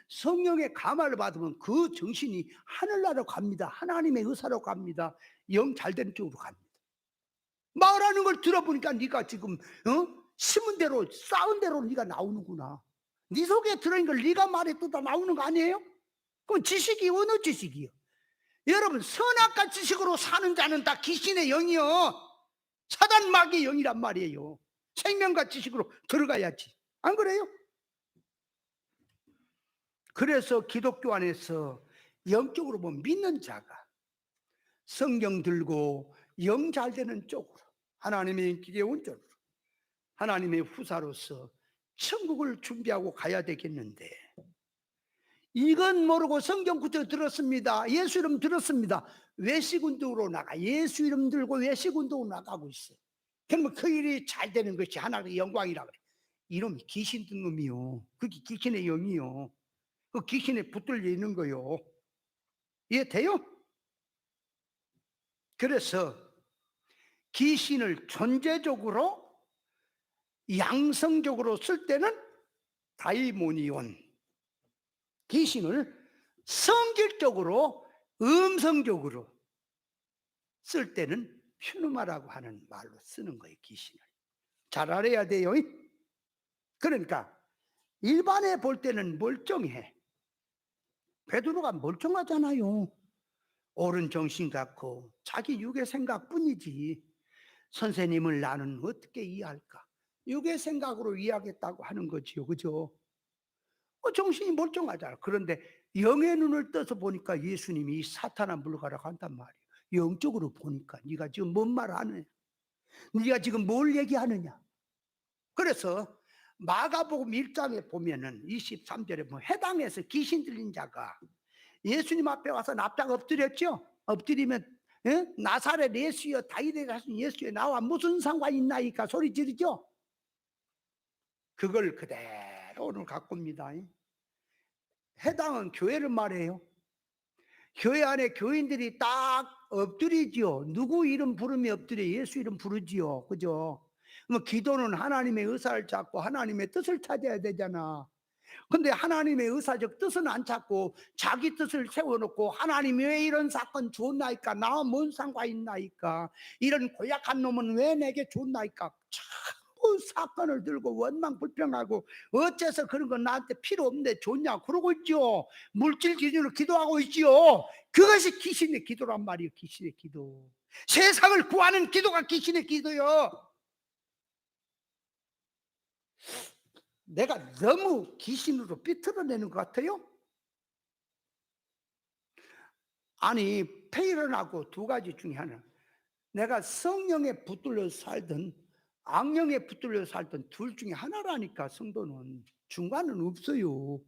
성령의 감화를 받으면 그 정신이 하늘나라로 갑니다. 하나님의 의사로 갑니다. 영 잘되는 쪽으로 갑니다. 말하는 걸 들어보니까 네가 지금 심은 대로 쌓은 대로 네가 나오는구나. 네 속에 들어있는 걸 네가 말해 또 다 나오는 거 아니에요? 그럼 지식이 어느 지식이요? 여러분, 선악과 지식으로 사는 자는 다 귀신의 영이요. 사단 마귀의 영이란 말이에요. 생명과 지식으로 들어가야지. 안 그래요? 그래서 기독교 안에서 영적으로 보면 믿는 자가 성경 들고 영 잘 되는 쪽으로, 하나님의 인기에 온 쪽으로, 하나님의 후사로서 천국을 준비하고 가야 되겠는데, 이건 모르고 성경 구절 들었습니다. 예수 이름 들었습니다. 외식운동으로 나가. 예수 이름 들고 외식운동으로 나가고 있어요. 그러면 그 일이 잘 되는 것이 하나님의 영광이라 그래. 이놈이 귀신 든 놈이요. 그게 귀신의 영이요. 그 귀신에 붙들려 있는 거요. 이해돼요? 그래서 귀신을 존재적으로 양성적으로 쓸 때는 다이모니온, 귀신을 성질적으로 음성적으로 쓸 때는 퓨누마라고 하는 말로 쓰는 거예요. 귀신을 잘 알아야 돼요. 그러니까 일반에 볼 때는 멀쩡해. 베드로가 멀쩡하잖아요. 옳은 정신 갖고 자기 육의 생각뿐이지 선생님을 나는 어떻게 이해할까? 육의 생각으로 이해하겠다고 하는 거지요. 그죠? 정신이 멀쩡하잖아. 그런데 영의 눈을 떠서 보니까 예수님이 이 사탄아 물러가라고 한단 말이에요. 영적으로 보니까 네가 지금 뭔 말 하느냐? 네가 지금 뭘 얘기하느냐? 그래서 마가복음 1장에 보면은 23절에 보면 해당에서 귀신 들린 자가 예수님 앞에 와서 납작 엎드렸죠. 엎드리면 나사렛 예수여 다윗의 자손 예수여 나와 무슨 상관 있나이까 소리 지르죠. 그걸 그대로 오늘 갖고 옵니다. 해당은 교회를 말해요. 교회 안에 교인들이 딱 엎드리지요. 누구 이름 부르면 엎드려 예수 이름 부르지요. 그죠? 뭐 기도는 하나님의 의사를 찾고 하나님의 뜻을 찾아야 되잖아. 근데 하나님의 의사적 뜻은 안 찾고 자기 뜻을 세워놓고 하나님이 왜 이런 사건 줬나이까? 나와 뭔 상관 있나이까? 이런 고약한 놈은 왜 내게 줬나이까? 자꾸 사건을 들고 원망 불평하고 어째서 그런 건 나한테 필요 없는데 줬냐 그러고 있죠. 물질 기준으로 기도하고 있지요. 그것이 귀신의 기도란 말이에요. 귀신의 기도. 세상을 구하는 기도가 귀신의 기도요. 내가 너무 귀신으로 삐뚤어내는 것 같아요. 아니 페이런하고 두 가지 중에 하나. 내가 성령에 붙들려 살든 악령에 붙들려 살든 둘 중에 하나라니까. 성도는 중간은 없어요.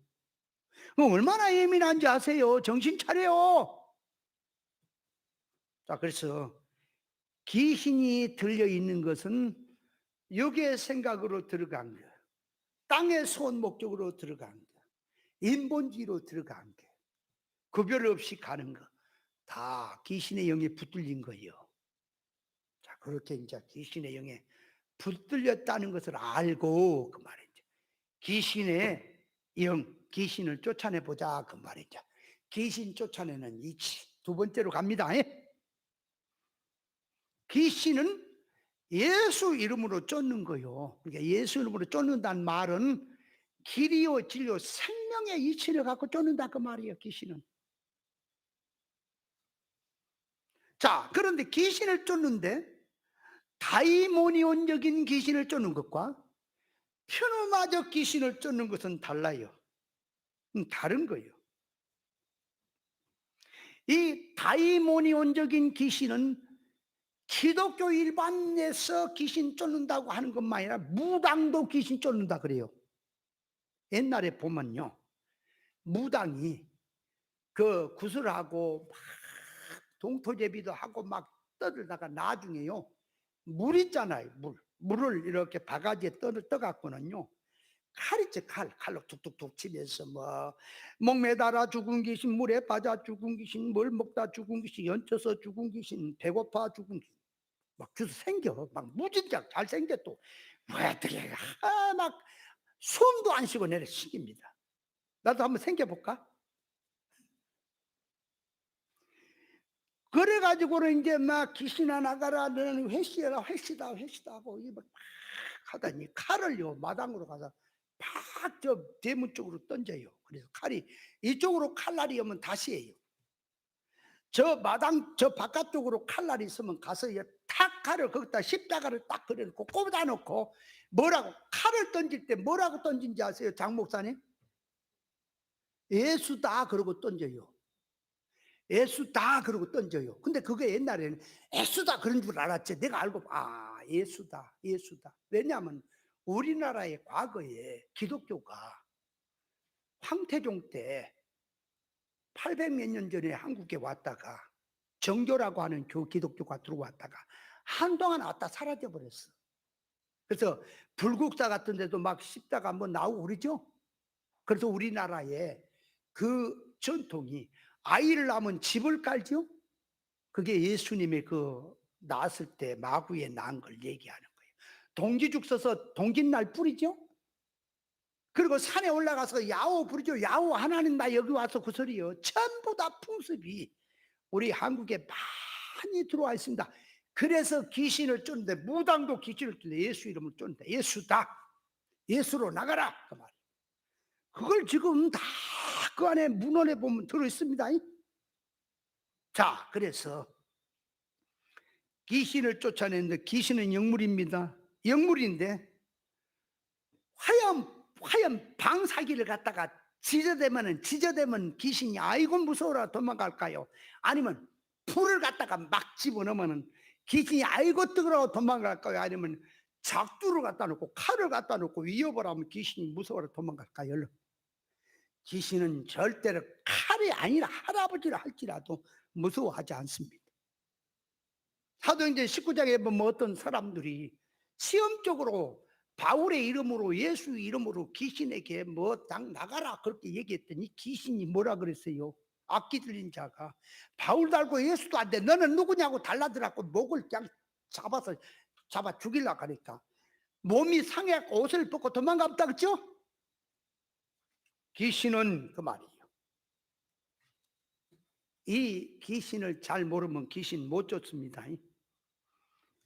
얼마나 예민한지 아세요? 정신 차려요. 자, 그래서 귀신이 들려 있는 것은 육의 생각으로 들어간 거, 땅의 소원 목적으로 들어간 거, 인본주의로 들어간 게 구별 없이 가는 거, 다 귀신의 영에 붙들린 거예요. 자, 그렇게 이제 귀신의 영에 붙들렸다는 것을 알고 그 말이죠. 귀신의 영, 귀신을 쫓아내 보자 그 말이죠. 귀신 쫓아내는 이치 두 번째로 갑니다. 귀신은 예수 이름으로 쫓는 거요. 그러니까 예수 이름으로 쫓는다는 말은 길이요 진리요 생명의 이치를 갖고 쫓는다 그 말이에요. 귀신은. 자, 그런데 귀신을 쫓는데 다이모니온적인 귀신을 쫓는 것과 퓨누마적 귀신을 쫓는 것은 달라요. 다른 거예요. 이 다이모니온적인 귀신은 기독교 일반에서 귀신 쫓는다고 하는 것만 아니라 무당도 귀신 쫓는다 그래요. 옛날에 보면요, 무당이 그 구슬하고 막 동토제비도 하고 막 떠들다가 나중에요, 물 있잖아요. 물을 이렇게 바가지에 떠갖고는요, 칼이죠. 칼로 툭툭툭 치면서 뭐 목매달아 죽은 귀신, 물에 빠져 죽은 귀신, 뭘 먹다 죽은 귀신, 연쳐서 죽은 귀신, 배고파 죽은 귀신 막 주서 생겨. 막 무진장 잘생겨. 또 왜 어떻게 막 숨도 안 쉬고 내려 시깁니다. 나도 한번 생겨볼까? 그래가지고는 이제 막 귀신아 나가라, 너는 회시해라, 회시다 하고 막 하다니 칼을요 마당으로 가서 팍 저 대문 쪽으로 던져요. 그래서 칼이 이쪽으로 칼날이 오면 다시 해요. 저 마당 저 바깥쪽으로 칼날이 있으면 가서 탁 칼을 거기다 십자가를 딱 그려놓고 꼽아 놓고 뭐라고 칼을 던질 때 뭐라고 던진지 아세요? 장 목사님? 예수다 그러고 던져요. 예수다 그러고 던져요. 근데 그게 옛날에는 예수다 그런 줄 알았지. 내가 알고 예수다 예수다. 왜냐하면 우리나라의 과거에 기독교가 황태종 때 800몇 년 전에 한국에 왔다가 정교라고 하는 기독교가 들어왔다가 한동안 왔다 사라져 버렸어. 그래서 불국사 같은 데도 막 십자가 한번 나오고 그러죠. 그래서 우리나라에 그 전통이 아이를 낳으면 집을 깔죠. 그게 예수님의 그 낳았을 때 마구에 낳은 걸 얘기하는 거예요. 동기죽 써서 동짓날 뿌리죠. 그리고 산에 올라가서 야호 부르죠. 야호 하나님 나 여기 와서 그 소리요. 전부 다 풍습이 우리 한국에 많이 들어와 있습니다. 그래서 귀신을 쫓는데 무당도 귀신을 쫓는데 예수 이름을 쫓는다. 예수다. 예수로 나가라 그 말. 그걸 지금 다 그 안에 문헌에 보면 들어있습니다. 자, 그래서 귀신을 쫓아내는데, 귀신은 영물입니다. 영물인데 화염 방사기를 갖다가 지저대면 귀신이 아이고 무서워라 도망갈까요? 아니면 불을 갖다가 막 집어넣으면 귀신이 아이고 뜨거워 도망갈까요? 아니면 작두를 갖다 놓고 칼을 갖다 놓고 위협을 하면 귀신이 무서워라 도망갈까요? 귀신은 절대로 칼이 아니라 할아버지를 할지라도 무서워하지 않습니다. 사도행전 19장에 보면 어떤 사람들이 시험적으로 바울의 이름으로, 예수 이름으로 귀신에게 뭐 당 나가라 그렇게 얘기했더니 귀신이 뭐라 그랬어요? 악기 들린 자가 바울도 알고 예수도 안 돼, 너는 누구냐고 달라들었고 목을 그냥 잡아 죽이려고 하니까 몸이 상해갖고 옷을 벗고 도망갔다 그랬죠? 귀신은 그 말이에요. 이 귀신을 잘 모르면 귀신 못 쫓습니다.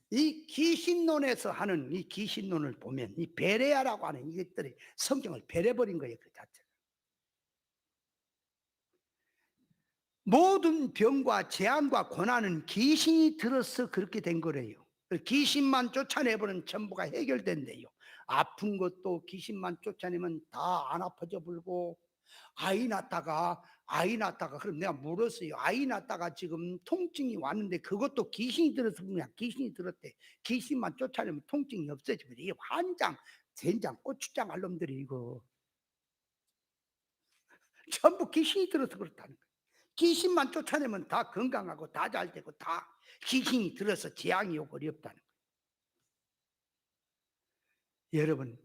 이 귀신론에서 하는 이 귀신론을 보면 이 베레아라고 하는 이것들이 성경을 베려버린 거예요. 그 자체가. 모든 병과 재앙과 고난은 귀신이 들어서 그렇게 된 거래요. 귀신만 쫓아내버리면 전부가 해결된대요. 아픈 것도 귀신만 쫓아내면 다 안 아파져 불고, 아이 낳다가 그럼 내가 물었어요. 아이 낳다가 지금 통증이 왔는데 그것도 귀신이 들어서 그냥 귀신이 들었대. 귀신만 쫓아내면 통증이 없어지고, 이게 환장 된장 고추장 할 놈들이 이거 전부 귀신이 들어서 그렇다는 거예요. 귀신만 쫓아내면 다 건강하고 다 잘 되고, 다 귀신이 들어서 재앙이 오고 어렵다는 거예요. 여러분,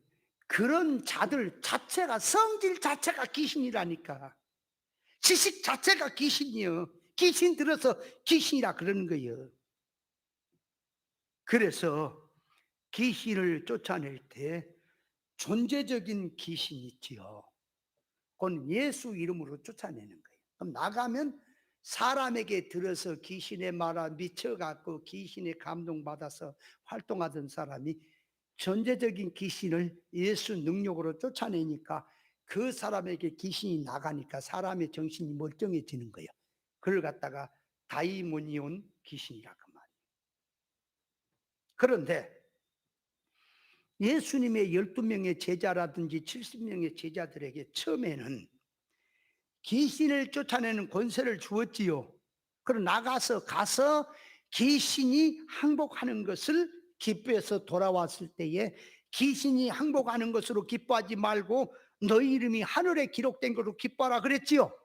그런 자들 자체가, 성질 자체가 귀신이라니까. 지식 자체가 귀신이요. 귀신 들어서 귀신이라 그러는 거예요. 그래서 귀신을 쫓아낼 때 존재적인 귀신이 있지요. 그건 예수 이름으로 쫓아내는 거예요. 그럼 나가면 사람에게 들어서 귀신의 말에 미쳐갖고 귀신에 감동받아서 활동하던 사람이 존재적인 귀신을 예수 능력으로 쫓아내니까 그 사람에게 귀신이 나가니까 사람의 정신이 멀쩡해지는 거예요. 그걸 갖다가 다이모니온 귀신이라고 말이에요. 그런데 예수님의 12명의 제자라든지 70명의 제자들에게 처음에는 귀신을 쫓아내는 권세를 주었지요. 그럼 가서 귀신이 항복하는 것을 기뻐해서 돌아왔을 때에 귀신이 항복하는 것으로 기뻐하지 말고 너희 이름이 하늘에 기록된 것으로 기뻐하라 그랬지요.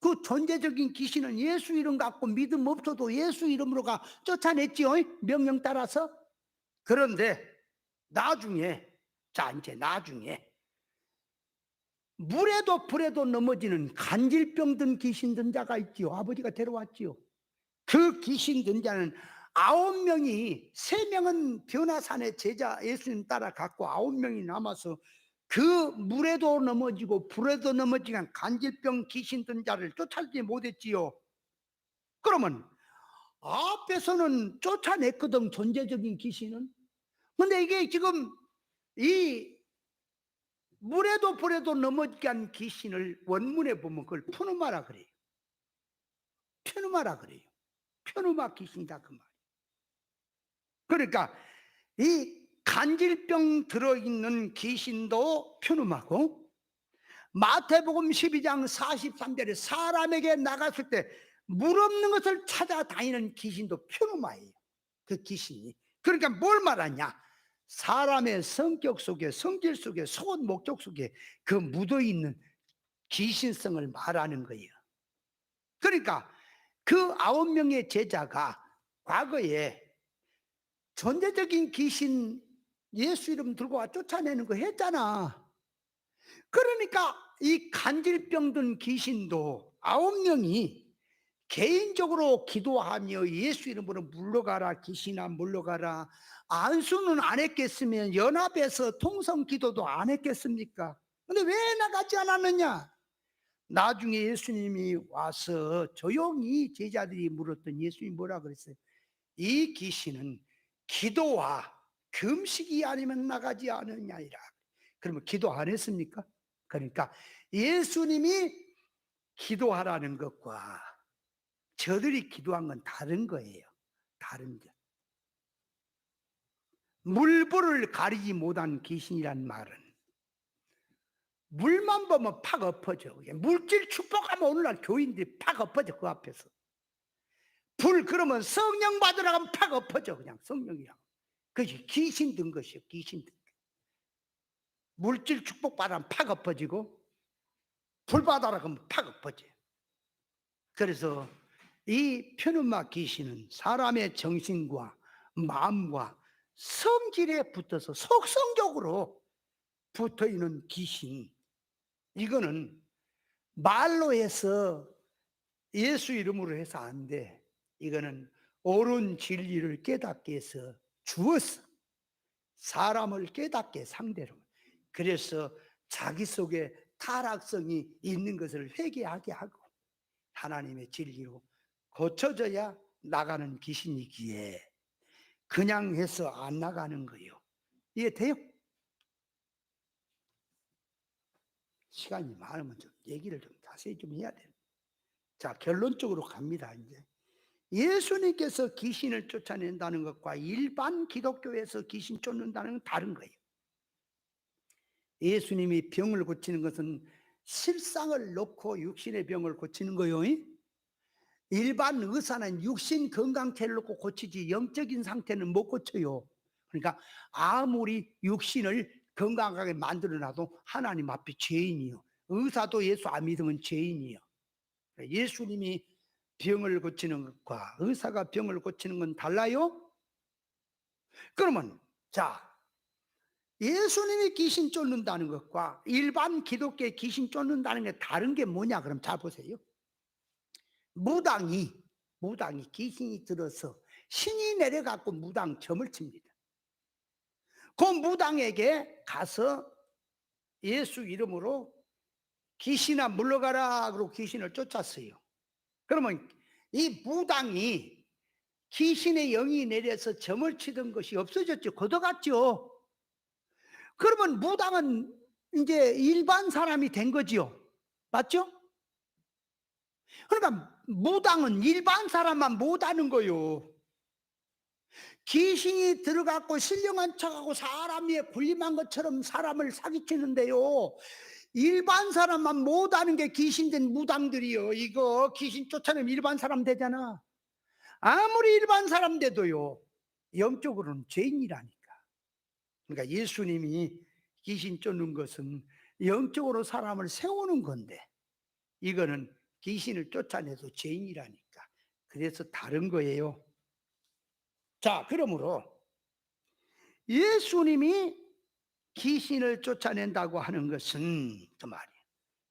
그 존재적인 귀신은 예수 이름 갖고 믿음 없어도 예수 이름으로 쫓아냈지요. 명령 따라서. 그런데 나중에 물에도 불에도 넘어지는 간질병 든 귀신 든 자가 있지요. 아버지가 데려왔지요. 그 귀신 든 자는 9명이, 3명은 변화산에 제자 예수님 따라갔고 9명이 남아서 그 물에도 넘어지고 불에도 넘어지는 간질병 귀신 든 자를 쫓아내지 못했지요. 그러면 앞에서는 쫓아냈거든, 존재적인 귀신은. 근데 이게 지금 이 물에도 불에도 넘어지게 한 귀신을 원문에 보면 그걸 푸누마라 그래요. 푸누마라 그래요. 푸누마 귀신이다 그 말. 그러니까 이 간질병 들어있는 귀신도 푸누마고, 마태복음 12장 43절에 사람에게 나갔을 때 물 없는 것을 찾아다니는 귀신도 푸누마예요. 그 귀신이. 그러니까 뭘 말하냐? 사람의 성격 속에, 성질 속에, 속은 목적 속에 그 묻어있는 귀신성을 말하는 거예요. 그러니까 그 9명의 제자가 과거에 존재적인 귀신 예수 이름 들고 와 쫓아내는 거 했잖아. 그러니까 이 간질병 든 귀신도 9명이 개인적으로 기도하며 예수 이름으로 물러가라, 귀신아 물러가라. 안수는 안 했겠으면 연합해서 통성 기도도 안 했겠습니까? 근데 왜 나가지 않았느냐? 나중에 예수님이 와서 조용히 제자들이 물었더니 예수님이 뭐라 그랬어요? 이 귀신은 기도와 금식이 아니면 나가지 않느냐이라. 그러면 기도 안 했습니까? 그러니까 예수님이 기도하라는 것과 저들이 기도한 건 다른 거예요. 다른 게. 물불을 가리지 못한 귀신이란 말은 물만 보면 팍 엎어져. 물질 축복하면 오늘날 교인들이 팍 엎어져, 그 앞에서. 불 그러면 성령 받으라 하면 팍 엎어져, 그냥 성령이라고. 그것이 귀신 든 것이요, 귀신 든 것. 물질 축복 받으면 팍 엎어지고 불 받아라 하면 팍 엎어져요. 그래서 이 편음막 귀신은 사람의 정신과 마음과 성질에 붙어서 속성적으로 붙어있는 귀신, 이거는 말로 해서 예수 이름으로 해서 안 돼. 이거는 옳은 진리를 깨닫게 해서 주었어. 사람을 깨닫게 상대로. 그래서 자기 속에 타락성이 있는 것을 회개하게 하고 하나님의 진리로 고쳐져야 나가는 귀신이기에 그냥 해서 안 나가는 거예요. 이해돼요? 시간이 많으면 좀 얘기를 좀 자세히 좀 해야 돼요. 자, 결론적으로 갑니다. 이제 예수님께서 귀신을 쫓아낸다는 것과 일반 기독교에서 귀신 쫓는다는 건 다른 거예요. 예수님이 병을 고치는 것은 실상을 놓고 육신의 병을 고치는 거요. 일반 의사는 육신 건강체를 놓고 고치지 영적인 상태는 못 고쳐요. 그러니까 아무리 육신을 건강하게 만들어놔도 하나님 앞에 죄인이요. 의사도 예수 안 믿으면 죄인이요. 예수님이 병을 고치는 것과 의사가 병을 고치는 건 달라요? 그러면 자, 예수님이 귀신 쫓는다는 것과 일반 기독교의 귀신 쫓는다는 게 다른 게 뭐냐? 그럼 잘 보세요. 무당이 귀신이 들어서 신이 내려갖고 무당 점을 칩니다. 그 무당에게 가서 예수 이름으로 귀신아 물러가라 그러고 귀신을 쫓았어요. 그러면 이 무당이 귀신의 영이 내려서 점을 치던 것이 없어졌죠. 걷어갔죠. 그러면 무당은 이제 일반 사람이 된 거지요. 맞죠? 그러니까 무당은 일반 사람만 못하는 거요. 귀신이 들어갔고 신령한 척하고 사람 위에 군림한 것처럼 사람을 사기치는데요. 일반 사람만 못하는 게 귀신된 무당들이요. 이거 귀신 쫓아내면 일반 사람 되잖아. 아무리 일반 사람 돼도요, 영적으로는 죄인이라니까. 그러니까 예수님이 귀신 쫓는 것은 영적으로 사람을 세우는 건데 이거는 귀신을 쫓아내도 죄인이라니까. 그래서 다른 거예요. 자, 그러므로 예수님이 귀신을 쫓아낸다고 하는 것은 그 말이에요.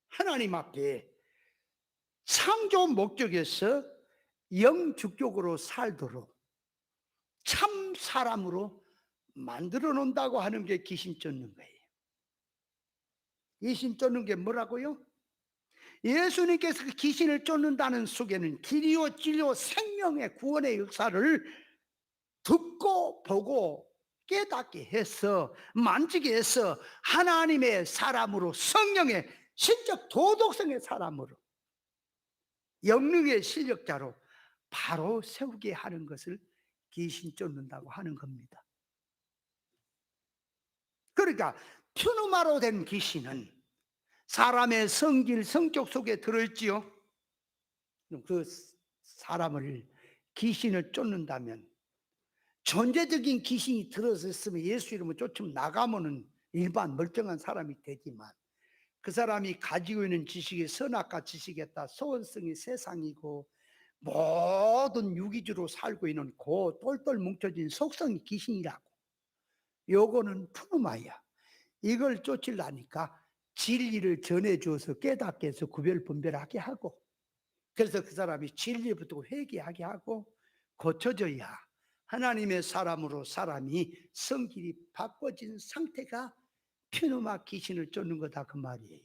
하나님 앞에 창조 목적에서 영주격으로 살도록 참 사람으로 만들어 놓는다고 하는 게 귀신 쫓는 거예요. 귀신 쫓는 게 뭐라고요? 예수님께서 그 귀신을 쫓는다는 속에는 길이요 진리요 생명의 구원의 역사를 듣고 보고 깨닫게 해서 만지게 해서 하나님의 사람으로 성령의 신적 도덕성의 사람으로 영능의 실력자로 바로 세우게 하는 것을 귀신 쫓는다고 하는 겁니다. 그러니까 퓨누마로 된 귀신은 사람의 성질, 성격 속에 들어있지요. 그 사람을 귀신을 쫓는다면 존재적인 귀신이 들어서 있으면 예수 이름을 쫓으면 나가면은 일반 멀쩡한 사람이 되지만 그 사람이 가지고 있는 지식이 선악과 지식이었다. 소원성이 세상이고 모든 유기주로 살고 있는 그 똘똘 뭉쳐진 속성이 귀신이라고. 요거는 푸누마야. 이걸 쫓으려니까 진리를 전해주어서 깨닫게 해서 구별 분별하게 하고 그래서 그 사람이 진리부터 회개하게 하고 고쳐져야 하나님의 사람으로 사람이 성질이 바꿔진 상태가 퓨누마 귀신을 쫓는 거다 그 말이에요.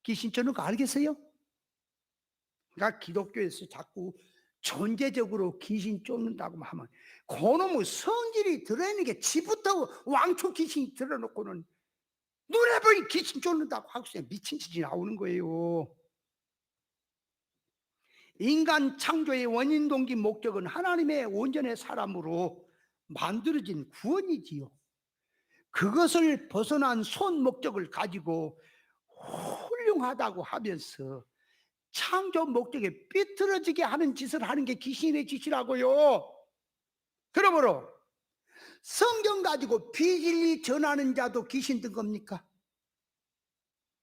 귀신 쫓는 거 알겠어요? 그러니까 기독교에서 자꾸 존재적으로 귀신 쫓는다고 하면 그놈의 성질이 들어있는 게 지부터 왕초 귀신이 들어놓고는 눈에 보이 귀신 쫓는다고 하고 미친 짓이 나오는 거예요. 인간 창조의 원인, 동기, 목적은 하나님의 온전의 사람으로 만들어진 구원이지요. 그것을 벗어난 손 목적을 가지고 훌륭하다고 하면서 창조 목적에 삐뚤어지게 하는 짓을 하는 게 귀신의 짓이라고요. 그러므로 성경 가지고 비진리 전하는 자도 귀신 든 겁니까?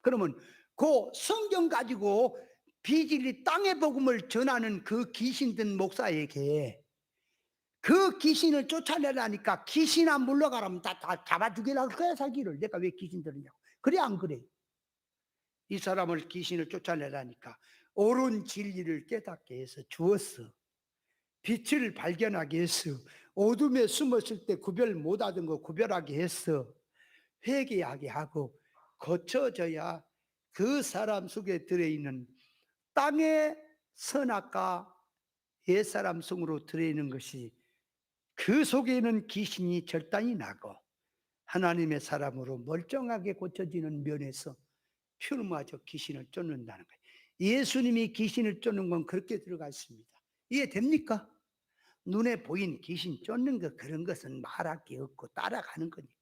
그러면 그 성경 가지고 비진리 땅의 복음을 전하는 그 귀신 든 목사에게 그 귀신을 쫓아내라니까 귀신아 물러가라면 다 잡아 죽이려고 그래 자기를. 내가 왜 귀신 들으냐고. 그래 안 그래? 이 사람을 귀신을 쫓아내라니까 옳은 진리를 깨닫게 해서 주었어. 빛을 발견하게 했어. 어둠에 숨었을 때 구별 못하던 거 구별하게 했어. 회개하게 하고 고쳐져야 그 사람 속에 들어있는 땅의 선악과 옛사람 속으로 들어있는 것이 그 속에는 귀신이 절단이 나고 하나님의 사람으로 멀쩡하게 고쳐지는 면에서 퓨르마저 귀신을 쫓는다는 거예요. 예수님이 귀신을 쫓는 건 그렇게 들어가 있습니다. 이해됩니까? 눈에 보인 귀신 쫓는 것 그런 것은 말할 게 없고 따라가는 거니까.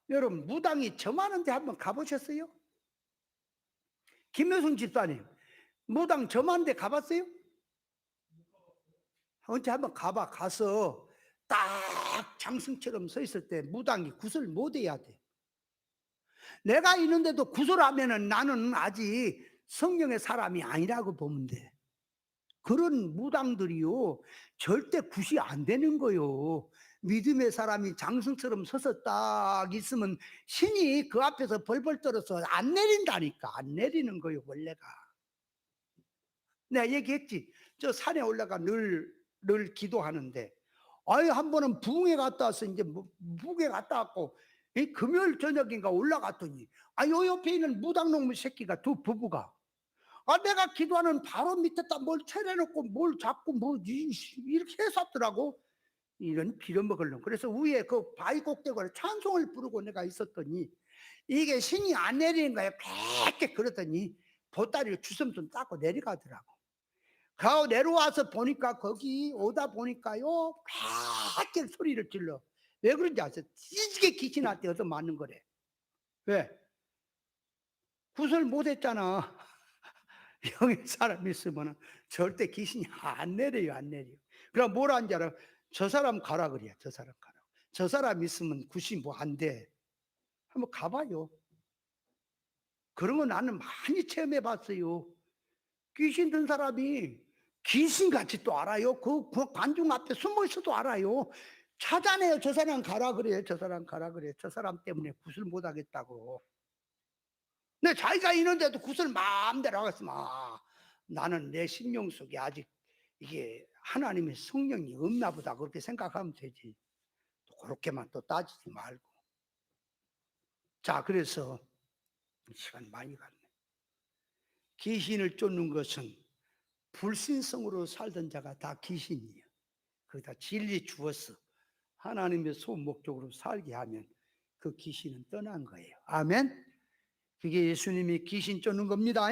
여러분 무당이 저 많은데 한번 가보셨어요? 김효승 집사님 무당 저 많은데 가봤어요? 언제 한번 가서 딱 장승처럼 서 있을 때 무당이 구슬 못 해야 돼. 내가 있는데도 구슬하면은 나는 아직 성령의 사람이 아니라고 보면 돼. 그런 무당들이요 절대 굿이 안 되는 거요. 믿음의 사람이 장승처럼 서서 딱 있으면 신이 그 앞에서 벌벌 떨어서 안 내린다니까. 안 내리는 거요 원래가. 내가 얘기했지. 저 산에 올라가 늘 기도하는데 아유 한 번은 부흥회 갔다 와서 이제 부흥회 갔다 왔고 이 금요일 저녁인가 올라갔더니 요 옆에 있는 무당놈의 새끼가 두 부부가 내가 기도하는 바로 밑에다 뭘 차려놓고 뭘 잡고 뭐 이렇게 해놨더라고. 이런 빌어먹을 놈. 그래서 위에 그 바위 꼭대기에 찬송을 부르고 내가 있었더니 이게 신이 안 내리는 거야. 그렇게 그러더니 보따리를 주섬주섬 닦고 내려가더라고. 그 내려와서 보니까 거기 오다 보니까요 그렇게 소리를 질러. 왜 그런지 아세요? 찌지게 귀신한테 얻어 맞는 거래. 왜? 구설 못했잖아. 여기 사람 있으면 절대 귀신이 안 내려요, 안 내려요. 그럼 뭘 하는지 알아? 저 사람 가라 그래요, 저 사람 가라. 저 사람 있으면 굿이 뭐 안 돼. 한번 가봐요. 그런 거 나는 많이 체험해 봤어요. 귀신 든 사람이 귀신같이 또 알아요. 그 관중 앞에 숨어 있어도 알아요. 찾아내요. 저 사람 가라 그래요. 저 사람 가라 그래요. 저 사람 때문에 굿을 못 하겠다고. 근데 자기가 있는데도 굿을 마음대로 하겠으면 나는 내 심령 속에 아직 이게 하나님의 성령이 없나 보다 그렇게 생각하면 되지. 또 그렇게만 또 따지지 말고. 자, 그래서 시간 많이 갔네. 귀신을 쫓는 것은 불신성으로 살던 자가 다 귀신이에요. 거기다 진리 주어서 하나님의 소목적으로 살게 하면 그 귀신은 떠난 거예요. 아멘. 그게 예수님이 귀신 쫓는 겁니다.